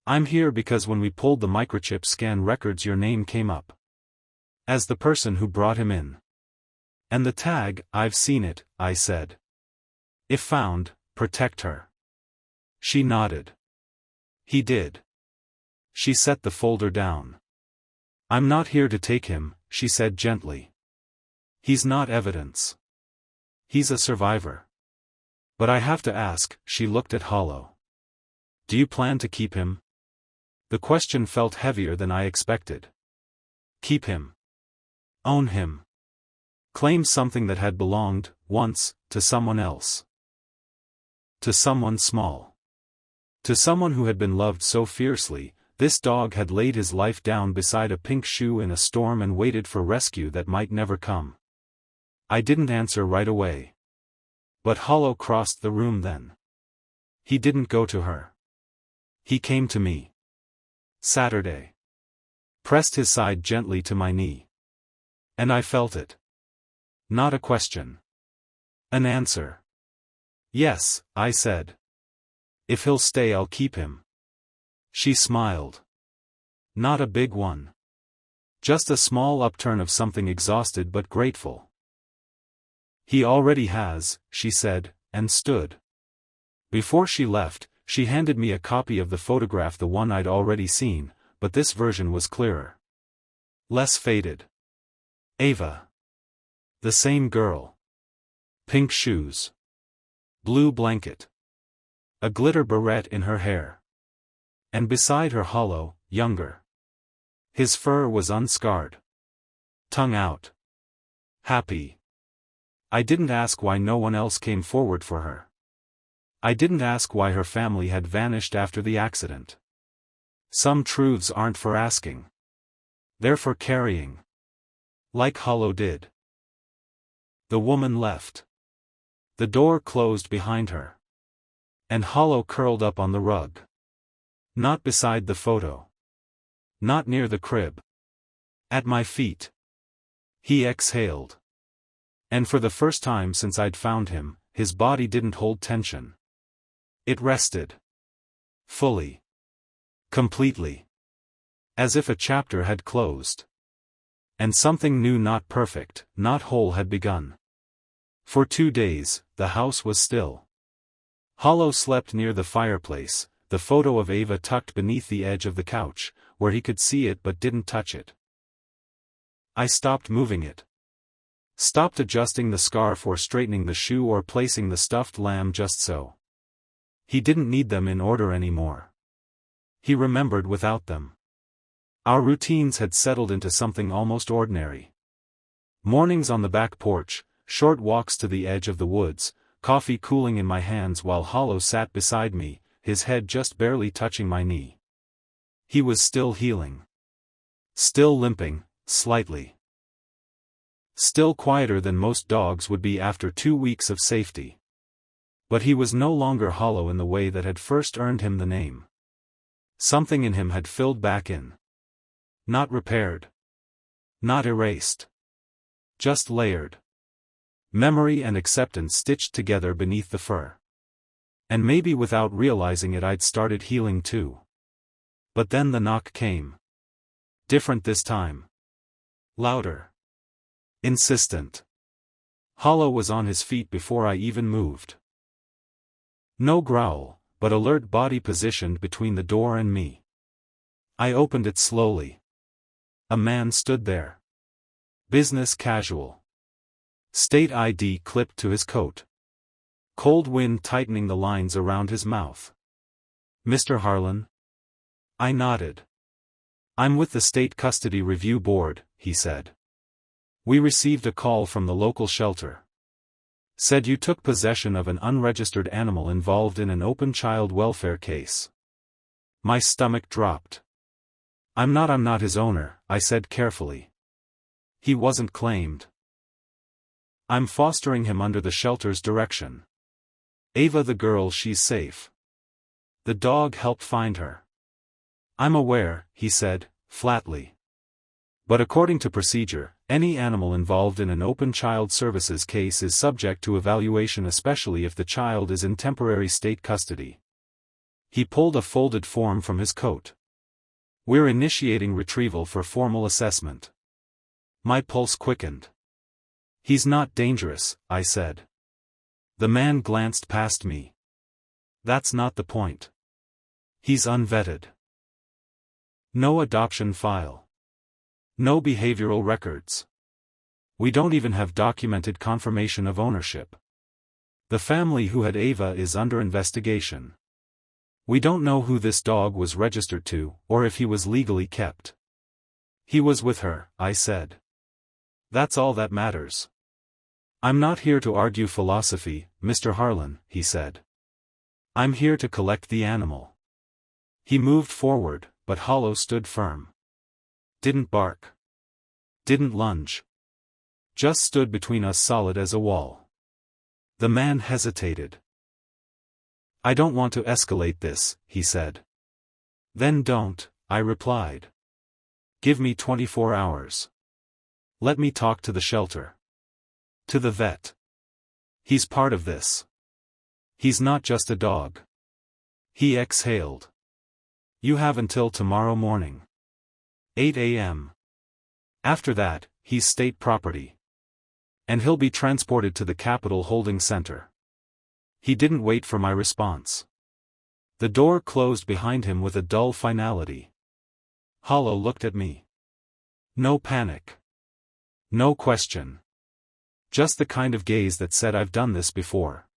I'm here because when we pulled the microchip scan records your name came up as the person who brought him in. And the tag, I've seen it, I said. If found, protect her. She nodded. He did. She set the folder down. I'm not here to take him, she said gently. He's not evidence. He's a survivor. But I have to ask, she looked at Hollow. Do you plan to keep him? The question felt heavier than I expected. Keep him. Own him. Claim something that had belonged, once, to someone else. To someone small. To someone who had been loved so fiercely, this dog had laid his life down beside a pink shoe in a storm and waited for rescue that might never come. I didn't answer right away. But Hollow crossed the room then. He didn't go to her. He came to me. Saturday. Pressed his side gently to my knee. And I felt it. Not a question. An answer. Yes, I said. If he'll stay, I'll keep him. She smiled. Not a big one. Just a small upturn of something exhausted but grateful. He already has, she said, and stood. Before she left, she handed me a copy of the photograph, the one I'd already seen, but this version was clearer. Less faded. Ava. The same girl. Pink shoes. Blue blanket. A glitter barrette in her hair. And beside her Hollow, younger. His fur was unscarred. Tongue out. Happy. I didn't ask why no one else came forward for her. I didn't ask why her family had vanished after the accident. Some truths aren't for asking. They're for carrying. Like Hollow did. The woman left. The door closed behind her. And Hollow curled up on the rug. Not beside the photo. Not near the crib. At my feet. He exhaled. And for the first time since I'd found him, his body didn't hold tension. It rested. Fully. Completely. As if a chapter had closed. And something new, not perfect, not whole, had begun. For 2 days, the house was still. Hollow slept near the fireplace, the photo of Ava tucked beneath the edge of the couch, where he could see it but didn't touch it. I stopped moving it. Stopped adjusting the scarf or straightening the shoe or placing the stuffed lamb just so. He didn't need them in order anymore. He remembered without them. Our routines had settled into something almost ordinary. Mornings on the back porch, short walks to the edge of the woods, coffee cooling in my hands while Hollow sat beside me, his head just barely touching my knee. He was still healing. Still limping, slightly. Still quieter than most dogs would be after 2 weeks of safety. But he was no longer Hollow in the way that had first earned him the name. Something in him had filled back in. Not repaired. Not erased. Just layered. Memory and acceptance stitched together beneath the fur. And maybe without realizing it I'd started healing too. But then the knock came. Different this time. Louder. Insistent. Hollow was on his feet before I even moved. No growl, but alert body positioned between the door and me. I opened it slowly. A man stood there. Business casual. State ID clipped to his coat. Cold wind tightening the lines around his mouth. Mr. Harlan? I nodded. I'm with the State Custody Review Board, he said. We received a call from the local shelter. Said you took possession of an unregistered animal involved in an open child welfare case. My stomach dropped. I'm not his owner, I said carefully. He wasn't claimed. I'm fostering him under the shelter's direction. Ava the girl, she's safe. The dog helped find her. I'm aware, he said, flatly. But according to procedure, any animal involved in an open child services case is subject to evaluation, especially if the child is in temporary state custody. He pulled a folded form from his coat. "We're initiating retrieval for formal assessment." My pulse quickened. "He's not dangerous," I said. The man glanced past me. "That's not the point. He's unvetted. No adoption file. No behavioral records. We don't even have documented confirmation of ownership. The family who had Ava is under investigation. We don't know who this dog was registered to, or if he was legally kept." "He was with her," I said. "That's all that matters." "I'm not here to argue philosophy, Mr. Harlan," he said. "I'm here to collect the animal." He moved forward, but Hollow stood firm. Didn't bark. Didn't lunge. Just stood between us solid as a wall. The man hesitated. "I don't want to escalate this," he said. "Then don't," I replied. "Give me 24 hours. Let me talk to the shelter. To the vet. He's part of this. He's not just a dog." He exhaled. "You have until tomorrow morning. 8 a.m. After that, he's state property. And he'll be transported to the Capitol Holding Center." He didn't wait for my response. The door closed behind him with a dull finality. Hollow looked at me. No panic. No question. Just the kind of gaze that said, "I've done this before.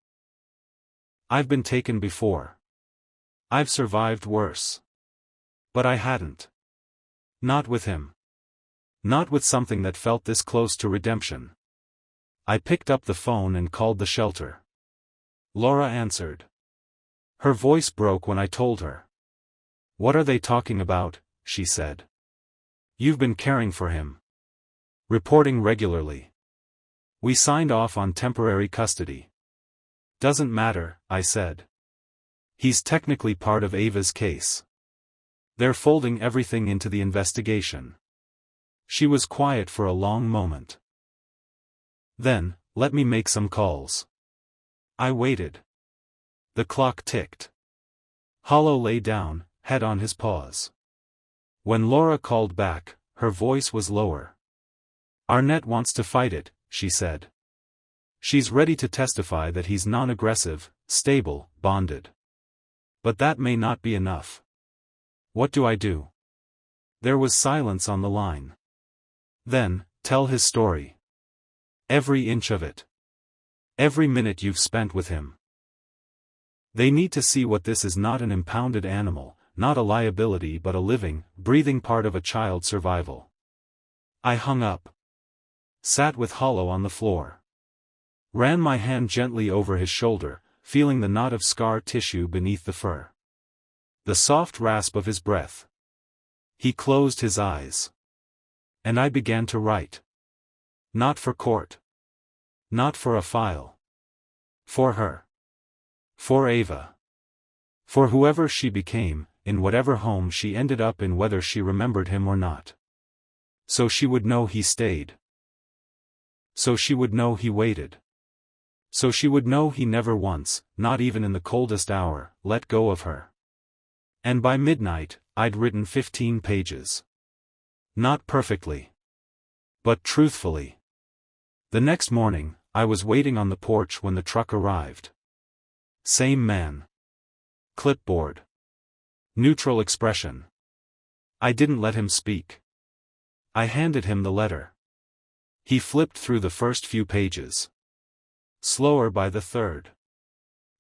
I've been taken before. I've survived worse. But I hadn't. Not with him. Not with something that felt this close to redemption." I picked up the phone and called the shelter. Laura answered. Her voice broke when I told her. "What are they talking about?" she said. "You've been caring for him. Reporting regularly. We signed off on temporary custody." "Doesn't matter," I said. "He's technically part of Ava's case. They're folding everything into the investigation." She was quiet for a long moment. "Then, let me make some calls." I waited. The clock ticked. Hollow lay down, head on his paws. When Laura called back, her voice was lower. "Arnett wants to fight it," she said. "She's ready to testify that he's non-aggressive, stable, bonded. But that may not be enough. What do I do?" There was silence on the line. "Then, tell his story. Every inch of it. Every minute you've spent with him. They need to see what this is, not an impounded animal, not a liability, but a living, breathing part of a child's survival." I hung up. Sat with Hollow on the floor. Ran my hand gently over his shoulder, feeling the knot of scar tissue beneath the fur. The soft rasp of his breath. He closed his eyes. And I began to write. Not for court. Not for a file. For her. For Ava. For whoever she became, in whatever home she ended up in, whether she remembered him or not. So she would know he stayed. So she would know he waited. So she would know he never once, not even in the coldest hour, let go of her. And by midnight, I'd written 15 pages. Not perfectly. But truthfully. The next morning, I was waiting on the porch when the truck arrived. Same man. Clipboard. Neutral expression. I didn't let him speak. I handed him the letter. He flipped through the first few pages. Slower by the third.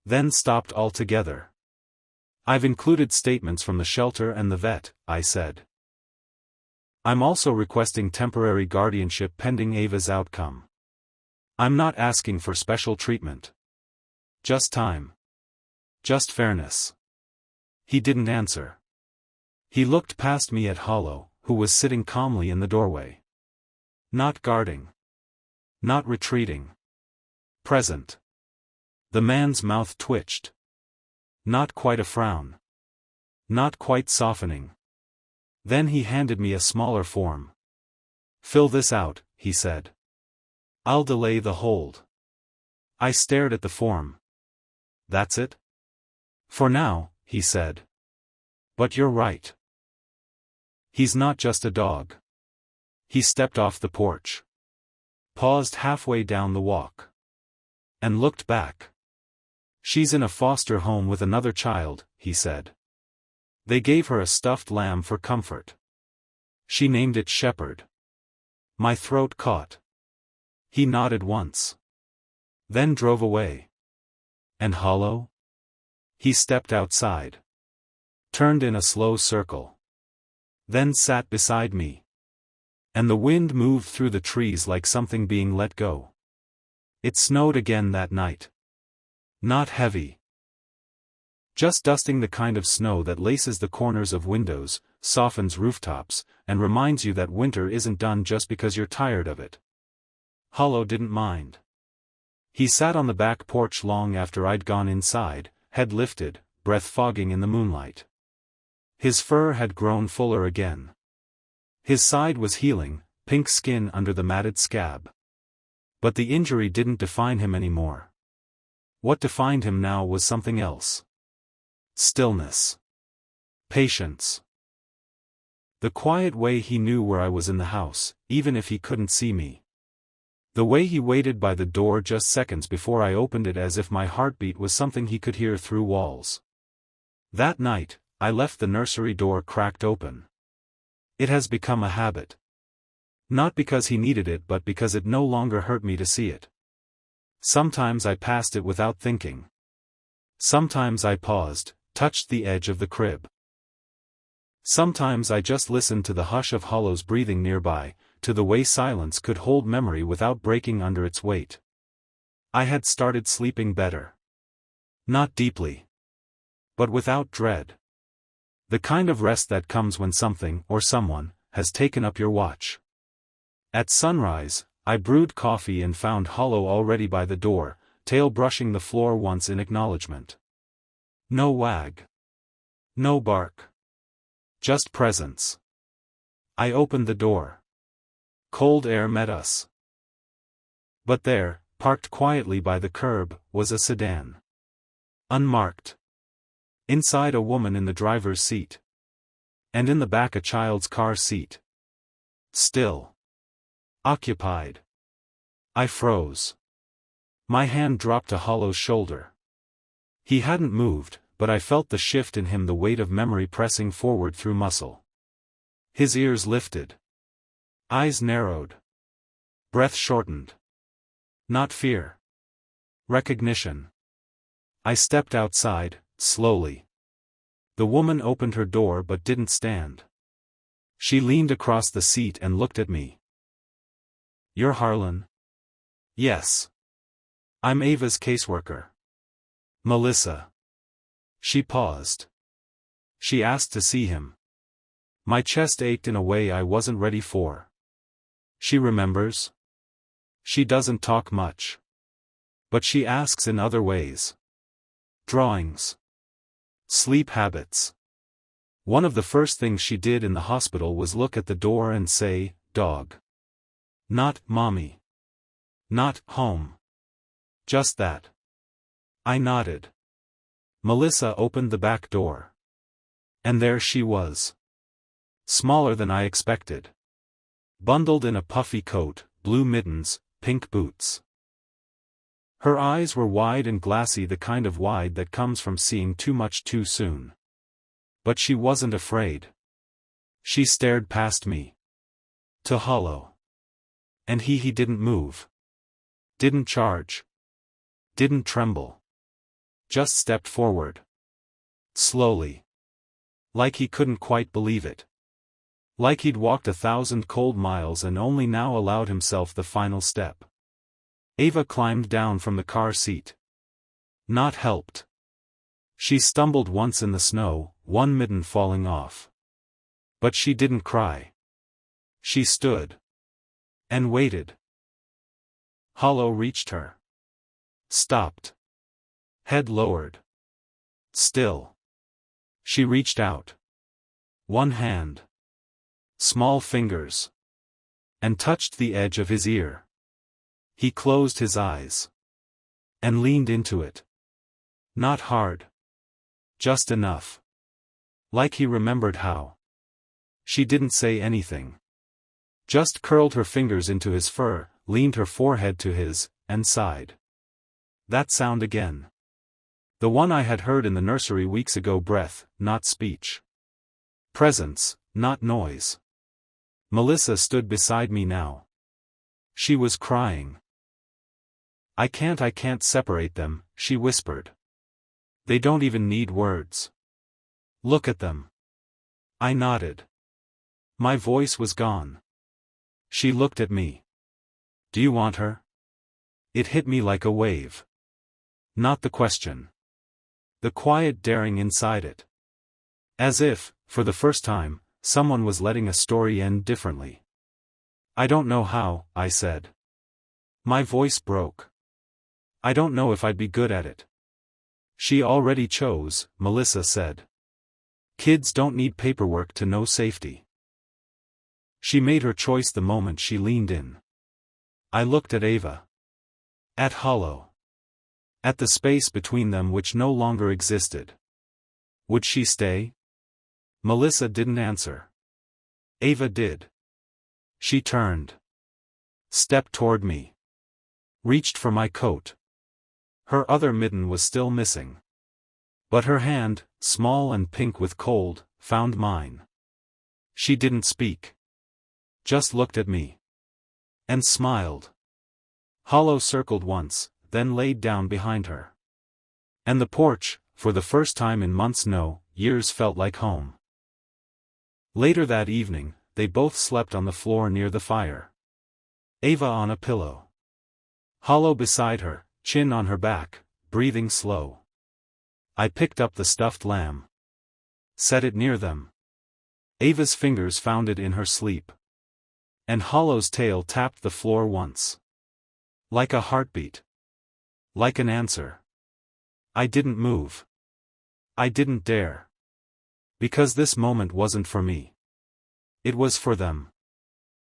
Then stopped altogether. "I've included statements from the shelter and the vet," I said. "I'm also requesting temporary guardianship pending Ava's outcome. I'm not asking for special treatment. Just time. Just fairness." He didn't answer. He looked past me at Hollow, who was sitting calmly in the doorway. Not guarding. Not retreating. Present. The man's mouth twitched. Not quite a frown. Not quite softening. Then he handed me a smaller form. "Fill this out," he said. "I'll delay the hold." I stared at the form. "That's it?" "For now, he said. But you're right. He's not just a dog. He stepped off the porch, paused halfway down the walk, and looked back. She's in a foster home with another child, he said. They gave her a stuffed lamb for comfort. She named it Shepherd. My throat caught. He nodded once, then drove away. And Hollow? He stepped outside, turned in a slow circle, then sat beside me. And the wind moved through the trees like something being let go. It snowed again that night. Not heavy. Just dusting, the kind of snow that laces the corners of windows, softens rooftops, and reminds you that winter isn't done just because you're tired of it. Hollow didn't mind. He sat on the back porch long after I'd gone inside, head lifted, breath fogging in the moonlight. His fur had grown fuller again. His side was healing, pink skin under the matted scab. But the injury didn't define him anymore. What defined him now was something else. Stillness. Patience. The quiet way he knew where I was in the house, even if he couldn't see me. The way he waited by the door just seconds before I opened it, as if my heartbeat was something he could hear through walls. That night, I left the nursery door cracked open. It has become a habit. Not because he needed it, but because it no longer hurt me to see it. Sometimes I passed it without thinking. Sometimes I paused, touched the edge of the crib. Sometimes I just listened to the hush of Hollow's breathing nearby, to the way silence could hold memory without breaking under its weight. I had started sleeping better. Not deeply, but without dread. The kind of rest that comes when something, or someone, has taken up your watch. At sunrise, I brewed coffee and found Hollow already by the door, tail brushing the floor once in acknowledgement. No wag. No bark. Just presence. I opened the door. Cold air met us. But there, parked quietly by the curb, was a sedan. Unmarked. Inside, a woman in the driver's seat. And in the back, a child's car seat. Still. Occupied. I froze. My hand dropped to Hollow's shoulder. He hadn't moved, but I felt the shift in him, the weight of memory pressing forward through muscle. His ears lifted. Eyes narrowed. Breath shortened. Not fear. Recognition. I stepped outside, slowly. The woman opened her door but didn't stand. She leaned across the seat and looked at me. You're Harlan? Yes. I'm Ava's caseworker. Melissa. She paused. She asked to see him. My chest ached in a way I wasn't ready for. She remembers. She doesn't talk much. But she asks in other ways. Drawings. Sleep habits. One of the first things she did in the hospital was look at the door and say, "Dog." Not "Mommy." Not "Home." Just that. I nodded. Melissa opened the back door. And there she was. Smaller than I expected. Bundled in a puffy coat, blue mittens, pink boots. Her eyes were wide and glassy, the kind of wide that comes from seeing too much too soon. But she wasn't afraid. She stared past me. To Hollow. And he didn't move. Didn't charge. Didn't tremble. Just stepped forward. Slowly. Like he couldn't quite believe it. Like he'd walked 1,000 cold miles and only now allowed himself the final step. Ava climbed down from the car seat. Not helped. She stumbled once in the snow, one mitten falling off. But she didn't cry. She stood. And waited. Hollow reached her. Stopped. Head lowered. Still. She reached out. One hand. Small fingers. And touched the edge of his ear. He closed his eyes. And leaned into it. Not hard. Just enough. Like he remembered how. She didn't say anything. Just curled her fingers into his fur, leaned her forehead to his, and sighed. That sound again. The one I had heard in the nursery weeks ago. Breath, not speech. Presence, not noise. Melissa stood beside me now. She was crying. I can't separate them," she whispered. "They don't even need words. Look at them." I nodded. My voice was gone. She looked at me. "Do you want her?" It hit me like a wave. Not the question. The quiet daring inside it. As if, for the first time, someone was letting a story end differently. "I don't know how," I said. My voice broke. "I don't know if I'd be good at it." "She already chose," Melissa said. "Kids don't need paperwork to know safety." She made her choice the moment she leaned in. I looked at Ava. At Hollow. At the space between them which no longer existed. Would she stay? Melissa didn't answer. Ava did. She turned. Stepped toward me. Reached for my coat. Her other mitten was still missing. But her hand, small and pink with cold, found mine. She didn't speak. Just looked at me. And smiled. Hollow circled once, then laid down behind her. And the porch, for the first time in months, no, years, felt like home. Later that evening, they both slept on the floor near the fire. Ava on a pillow. Hollow beside her, chin on her back, breathing slow. I picked up the stuffed lamb. Set it near them. Ava's fingers found it in her sleep. And Hollow's tail tapped the floor once. Like a heartbeat. Like an answer. I didn't move. I didn't dare. Because this moment wasn't for me. It was for them.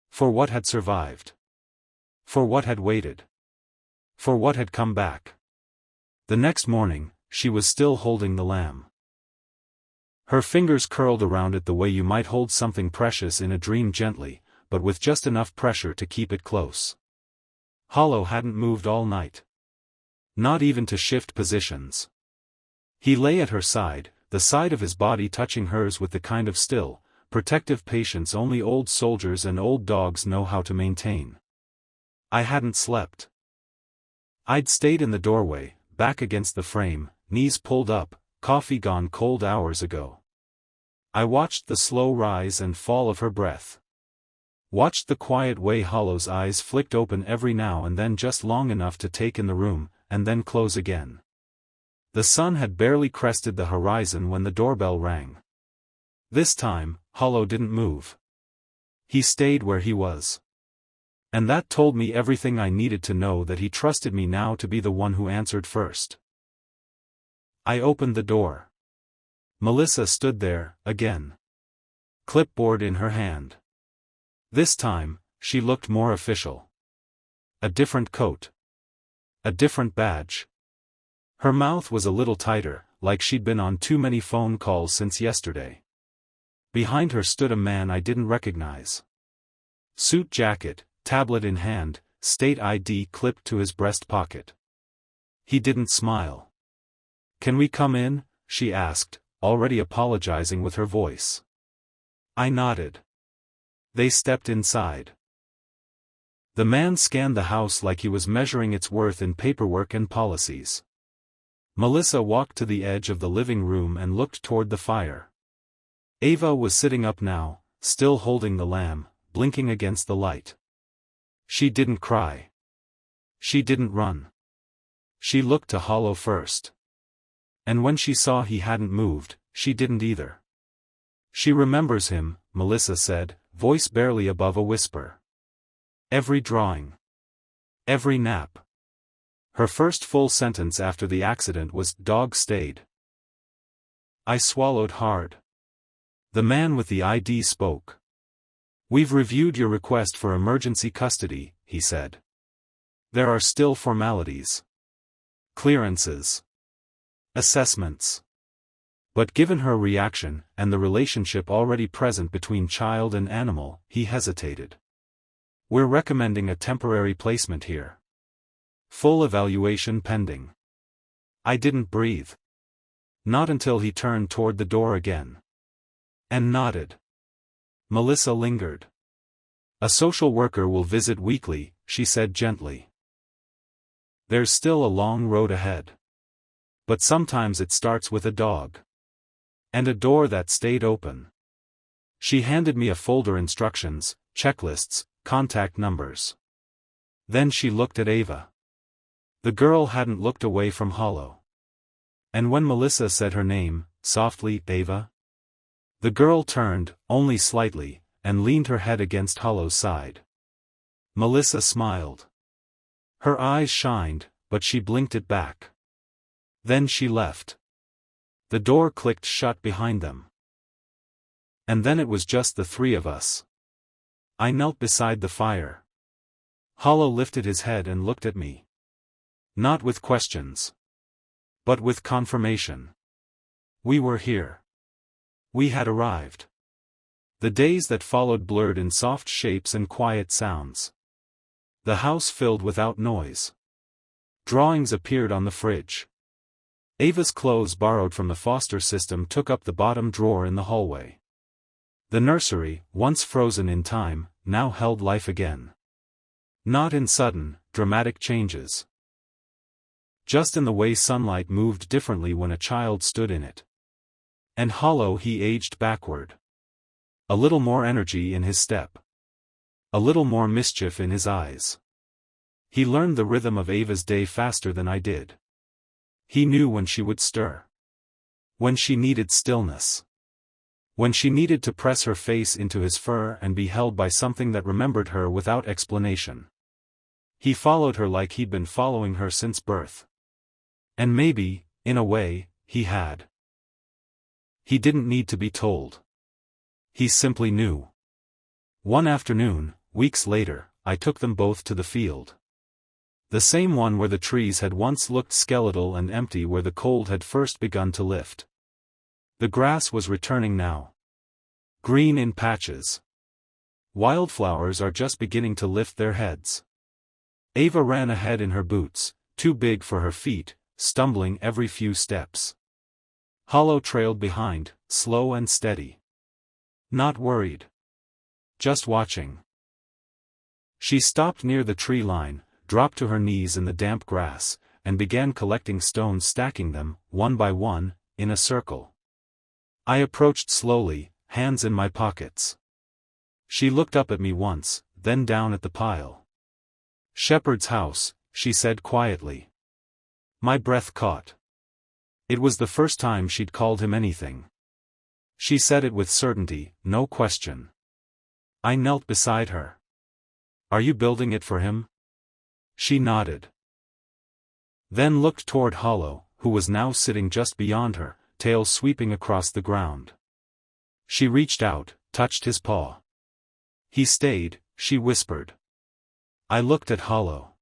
For what had survived. For what had waited. For what had come back. The next morning, she was still holding the lamb. Her fingers curled around it the way you might hold something precious in a dream, gently, but with just enough pressure to keep it close. Hollow hadn't moved all night. Not even to shift positions. He lay at her side, the side of his body touching hers with the kind of still, protective patience only old soldiers and old dogs know how to maintain. I hadn't slept. I'd stayed in the doorway, back against the frame, knees pulled up, coffee gone cold hours ago. I watched the slow rise and fall of her breath. Watched the quiet way Hollow's eyes flicked open every now and then, just long enough to take in the room, and then close again. The sun had barely crested the horizon when the doorbell rang. This time, Hollow didn't move. He stayed where he was. And that told me everything I needed to know, that he trusted me now to be the one who answered first. I opened the door. Melissa stood there, again. Clipboard in her hand. This time, she looked more official. A different coat. A different badge. Her mouth was a little tighter, like she'd been on too many phone calls since yesterday. Behind her stood a man I didn't recognize. Suit jacket, tablet in hand, state ID clipped to his breast pocket. He didn't smile. "Can we come in?" she asked, already apologizing with her voice. I nodded. They stepped inside. The man scanned the house like he was measuring its worth in paperwork and policies. Melissa walked to the edge of the living room and looked toward the fire. Ava was sitting up now, still holding the lamb, blinking against the light. She didn't cry. She didn't run. She looked to Hollow first. And when she saw he hadn't moved, she didn't either. "She remembers him," Melissa said, voice barely above a whisper. "Every drawing. Every nap." Her first full sentence after the accident was, "Dog stayed." I swallowed hard. The man with the ID spoke. "We've reviewed your request for emergency custody," he said. "There are still formalities. Clearances. Assessments. But given her reaction, and the relationship already present between child and animal, he hesitated. We're recommending a temporary placement here. Full evaluation pending. I didn't breathe. Not until he turned toward the door again. And nodded. Melissa lingered. A social worker will visit weekly, she said gently. There's still a long road ahead. But sometimes it starts with a dog. And a door that stayed open. She handed me a folder: instructions, checklists, contact numbers. Then she looked at Ava. The girl hadn't looked away from Hollow. And when Melissa said her name, softly, Ava, the girl turned, only slightly, and leaned her head against Hollow's side. Melissa smiled. Her eyes shined, but she blinked it back. Then she left. The door clicked shut behind them. And then it was just the three of us. I knelt beside the fire. Hollow lifted his head and looked at me. Not with questions. But with confirmation. We were here. We had arrived. The days that followed blurred in soft shapes and quiet sounds. The house filled without noise. Drawings appeared on the fridge. Ava's clothes borrowed from the foster system took up the bottom drawer in the hallway. The nursery, once frozen in time, now held life again. Not in sudden, dramatic changes. Just in the way sunlight moved differently when a child stood in it. And Hollow, he aged backward. A little more energy in his step. A little more mischief in his eyes. He learned the rhythm of Ava's day faster than I did. He knew when she would stir. When she needed stillness. When she needed to press her face into his fur and be held by something that remembered her without explanation. He followed her like he'd been following her since birth. And maybe, in a way, he had. He didn't need to be told. He simply knew. One afternoon, weeks later, I took them both to the field. The same one where the trees had once looked skeletal and empty, where the cold had first begun to lift. The grass was returning now. Green in patches. Wildflowers are just beginning to lift their heads. Ava ran ahead in her boots, too big for her feet, stumbling every few steps. Hollow trailed behind, slow and steady. Not worried. Just watching. She stopped near the tree line, dropped to her knees in the damp grass, and began collecting stones, stacking them, one by one, in a circle. I approached slowly, hands in my pockets. She looked up at me once, then down at the pile. "Shepherd's house," she said quietly. My breath caught. It was the first time she'd called him anything. She said it with certainty, no question. I knelt beside her. "Are you building it for him?" She nodded. Then looked toward Hollow, who was now sitting just beyond her, tail sweeping across the ground. She reached out, touched his paw. "He stayed," she whispered. I looked at Hollow.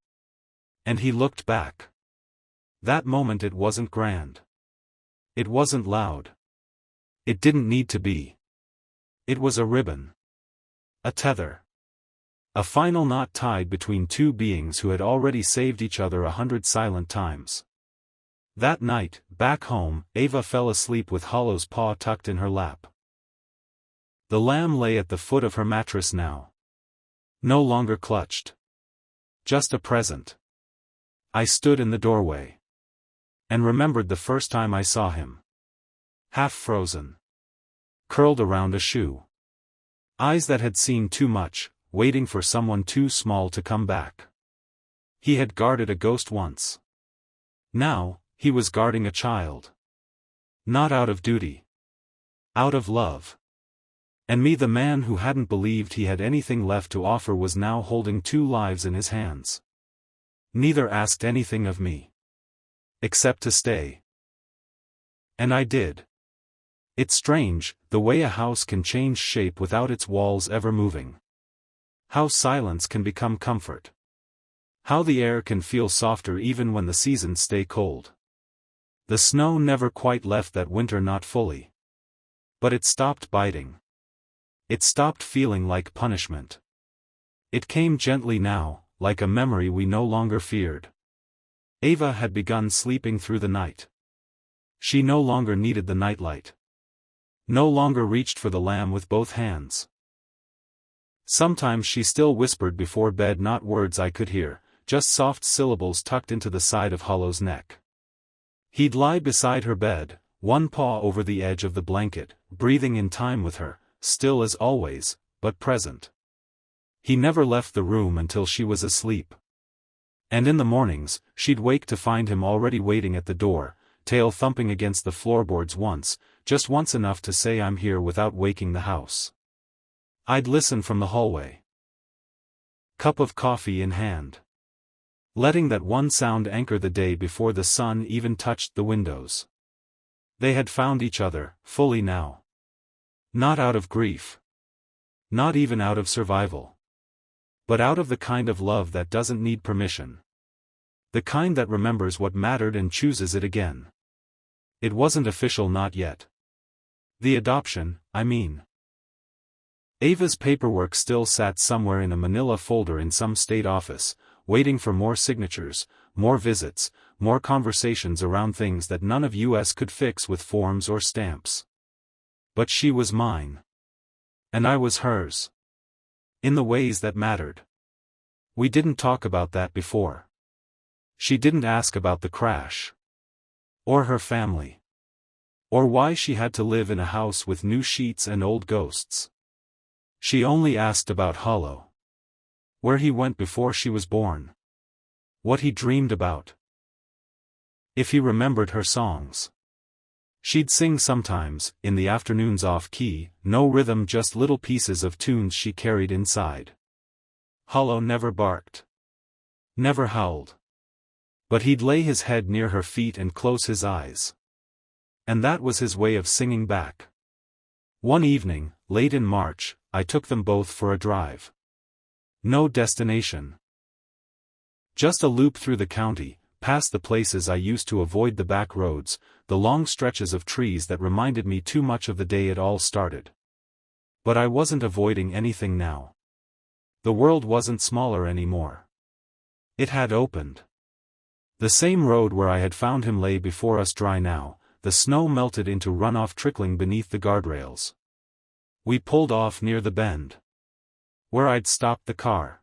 And he looked back. That moment it wasn't grand. It wasn't loud. It didn't need to be. It was a ribbon. A tether. A final knot tied between two beings who had already saved each other 100 silent times. That night, back home, Ava fell asleep with Hollow's paw tucked in her lap. The lamb lay at the foot of her mattress now. No longer clutched. Just a present. I stood in the doorway. And remembered the first time I saw him. Half frozen. Curled around a shoe. Eyes that had seen too much, waiting for someone too small to come back. He had guarded a ghost once. Now, he was guarding a child. Not out of duty. Out of love. And me, the man who hadn't believed he had anything left to offer, was now holding 2 lives in his hands. Neither asked anything of me. Except to stay. And I did. It's strange, the way a house can change shape without its walls ever moving. How silence can become comfort. How the air can feel softer even when the seasons stay cold. The snow never quite left that winter, not fully. But it stopped biting. It stopped feeling like punishment. It came gently now, like a memory we no longer feared. Ava had begun sleeping through the night. She no longer needed the nightlight. No longer reached for the lamp with both hands. Sometimes she still whispered before bed, not words I could hear, just soft syllables tucked into the side of Hollow's neck. He'd lie beside her bed, one paw over the edge of the blanket, breathing in time with her, still as always, but present. He never left the room until she was asleep. And in the mornings, she'd wake to find him already waiting at the door, tail thumping against the floorboards once, just once enough to say I'm here without waking the house. I'd listen from the hallway. Cup of coffee in hand. Letting that one sound anchor the day before the sun even touched the windows. They had found each other, fully now. Not out of grief. Not even out of survival. But out of the kind of love that doesn't need permission. The kind that remembers what mattered and chooses it again. It wasn't official, not yet. The adoption, I mean. Ava's paperwork still sat somewhere in a manila folder in some state office, waiting for more signatures, more visits, more conversations around things that none of us could fix with forms or stamps. But she was mine. And I was hers. In the ways that mattered. We didn't talk about that before. She didn't ask about the crash. Or her family. Or why she had to live in a house with new sheets and old ghosts. She only asked about Hollow. Where he went before she was born. What he dreamed about. If he remembered her songs. She'd sing sometimes, in the afternoons off-key, no rhythm, just little pieces of tunes she carried inside. Hollow never barked. Never howled. But he'd lay his head near her feet and close his eyes. And that was his way of singing back. One evening, late in March, I took them both for a drive. No destination. Just a loop through the county, past the places I used to avoid, the back roads, the long stretches of trees that reminded me too much of the day it all started. But I wasn't avoiding anything now. The world wasn't smaller anymore. It had opened. The same road where I had found him lay before us, dry now, the snow melted into runoff trickling beneath the guardrails. We pulled off near the bend. Where I'd stopped the car.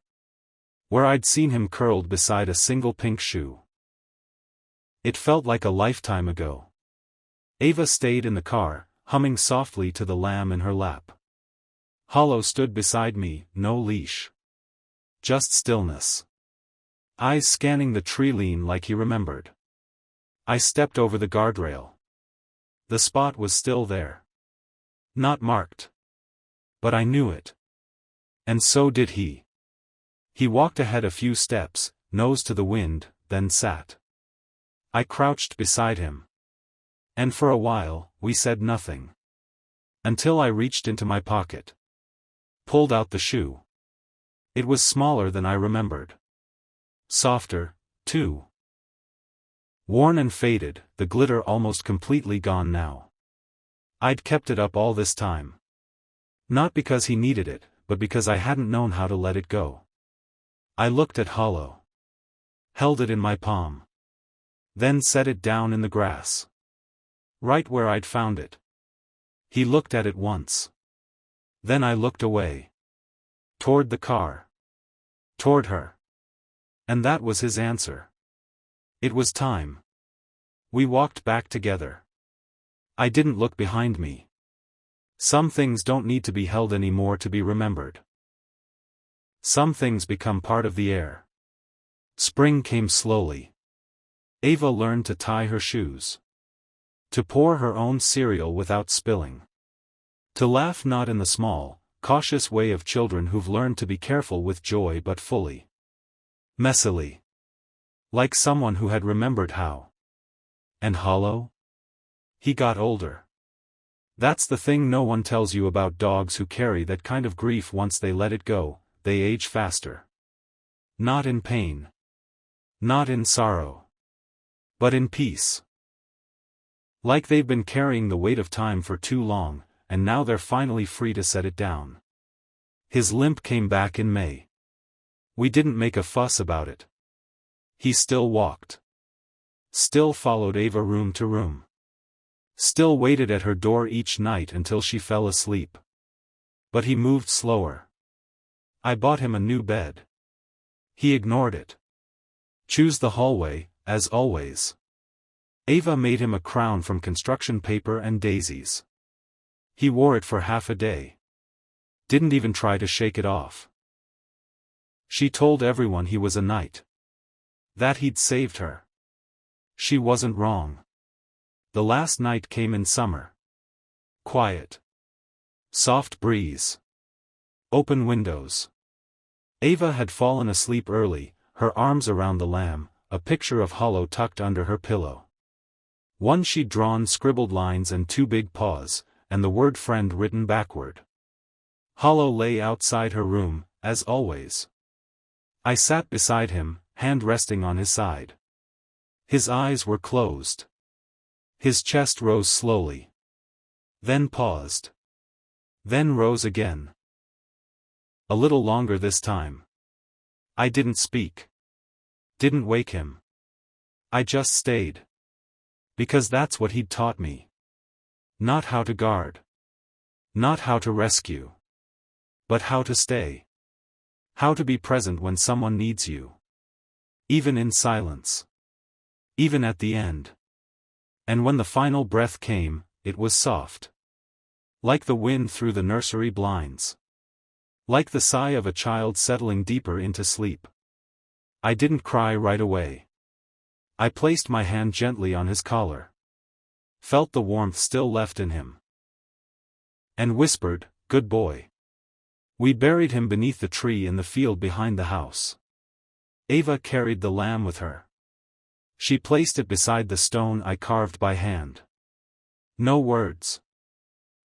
Where I'd seen him curled beside a single pink shoe. It felt like a lifetime ago. Ava stayed in the car, humming softly to the lamb in her lap. Hollow stood beside me, no leash. Just stillness. Eyes scanning the tree line like he remembered. I stepped over the guardrail. The spot was still there. Not marked. But I knew it. And so did he. He walked ahead a few steps, nose to the wind, then sat. I crouched beside him. And for a while, we said nothing. Until I reached into my pocket. Pulled out the shoe. It was smaller than I remembered. Softer, too. Worn and faded, the glitter almost completely gone now. I'd kept it up all this time. Not because he needed it, but because I hadn't known how to let it go. I looked at Hollow. Held it in my palm. Then set it down in the grass. Right where I'd found it. He looked at it once. Then I looked away. Toward the car. Toward her. And that was his answer. It was time. We walked back together. I didn't look behind me. Some things don't need to be held anymore to be remembered. Some things become part of the air. Spring came slowly. Ava learned to tie her shoes. To pour her own cereal without spilling. To laugh not in the small, cautious way of children who've learned to be careful with joy but fully. Messily. Like someone who had remembered how. And Hollow? He got older. That's the thing no one tells you about dogs who carry that kind of grief. Once they let it go, they age faster. Not in pain. Not in sorrow. But in peace. Like they've been carrying the weight of time for too long, and now they're finally free to set it down. His limp came back in May. We didn't make a fuss about it. He still walked. Still followed Ava room to room. Still waited at her door each night until she fell asleep. But he moved slower. I bought him a new bed. He ignored it. Choose the hallway, as always. Ava made him a crown from construction paper and daisies. He wore it for half a day. Didn't even try to shake it off. She told everyone he was a knight. That he'd saved her. She wasn't wrong. The last night came in summer. Quiet. Soft breeze. Open windows. Ava had fallen asleep early, her arms around the lamb, a picture of Hollow tucked under her pillow. One she'd drawn scribbled lines and two big paws, and the word friend written backward. Hollow lay outside her room, as always. I sat beside him, hand resting on his side. His eyes were closed. His chest rose slowly. Then paused. Then rose again. A little longer this time. I didn't speak. Didn't wake him. I just stayed. Because that's what he'd taught me. Not how to guard. Not how to rescue. But how to stay. How to be present when someone needs you. Even in silence. Even at the end. And when the final breath came, it was soft. Like the wind through the nursery blinds. Like the sigh of a child settling deeper into sleep. I didn't cry right away. I placed my hand gently on his collar. Felt the warmth still left in him. And whispered, "Good boy." We buried him beneath the tree in the field behind the house. Ava carried the lamb with her. She placed it beside the stone I carved by hand. No words.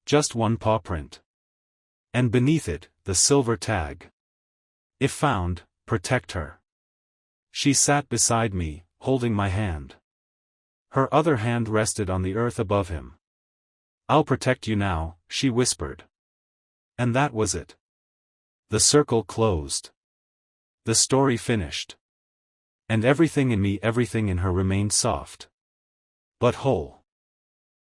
Just one paw print. And beneath it, the silver tag. If found, protect her. She sat beside me, holding my hand. Her other hand rested on the earth above him. "I'll protect you now," she whispered. And that was it. The circle closed. The story finished. And everything in me, everything in her remained soft. But whole.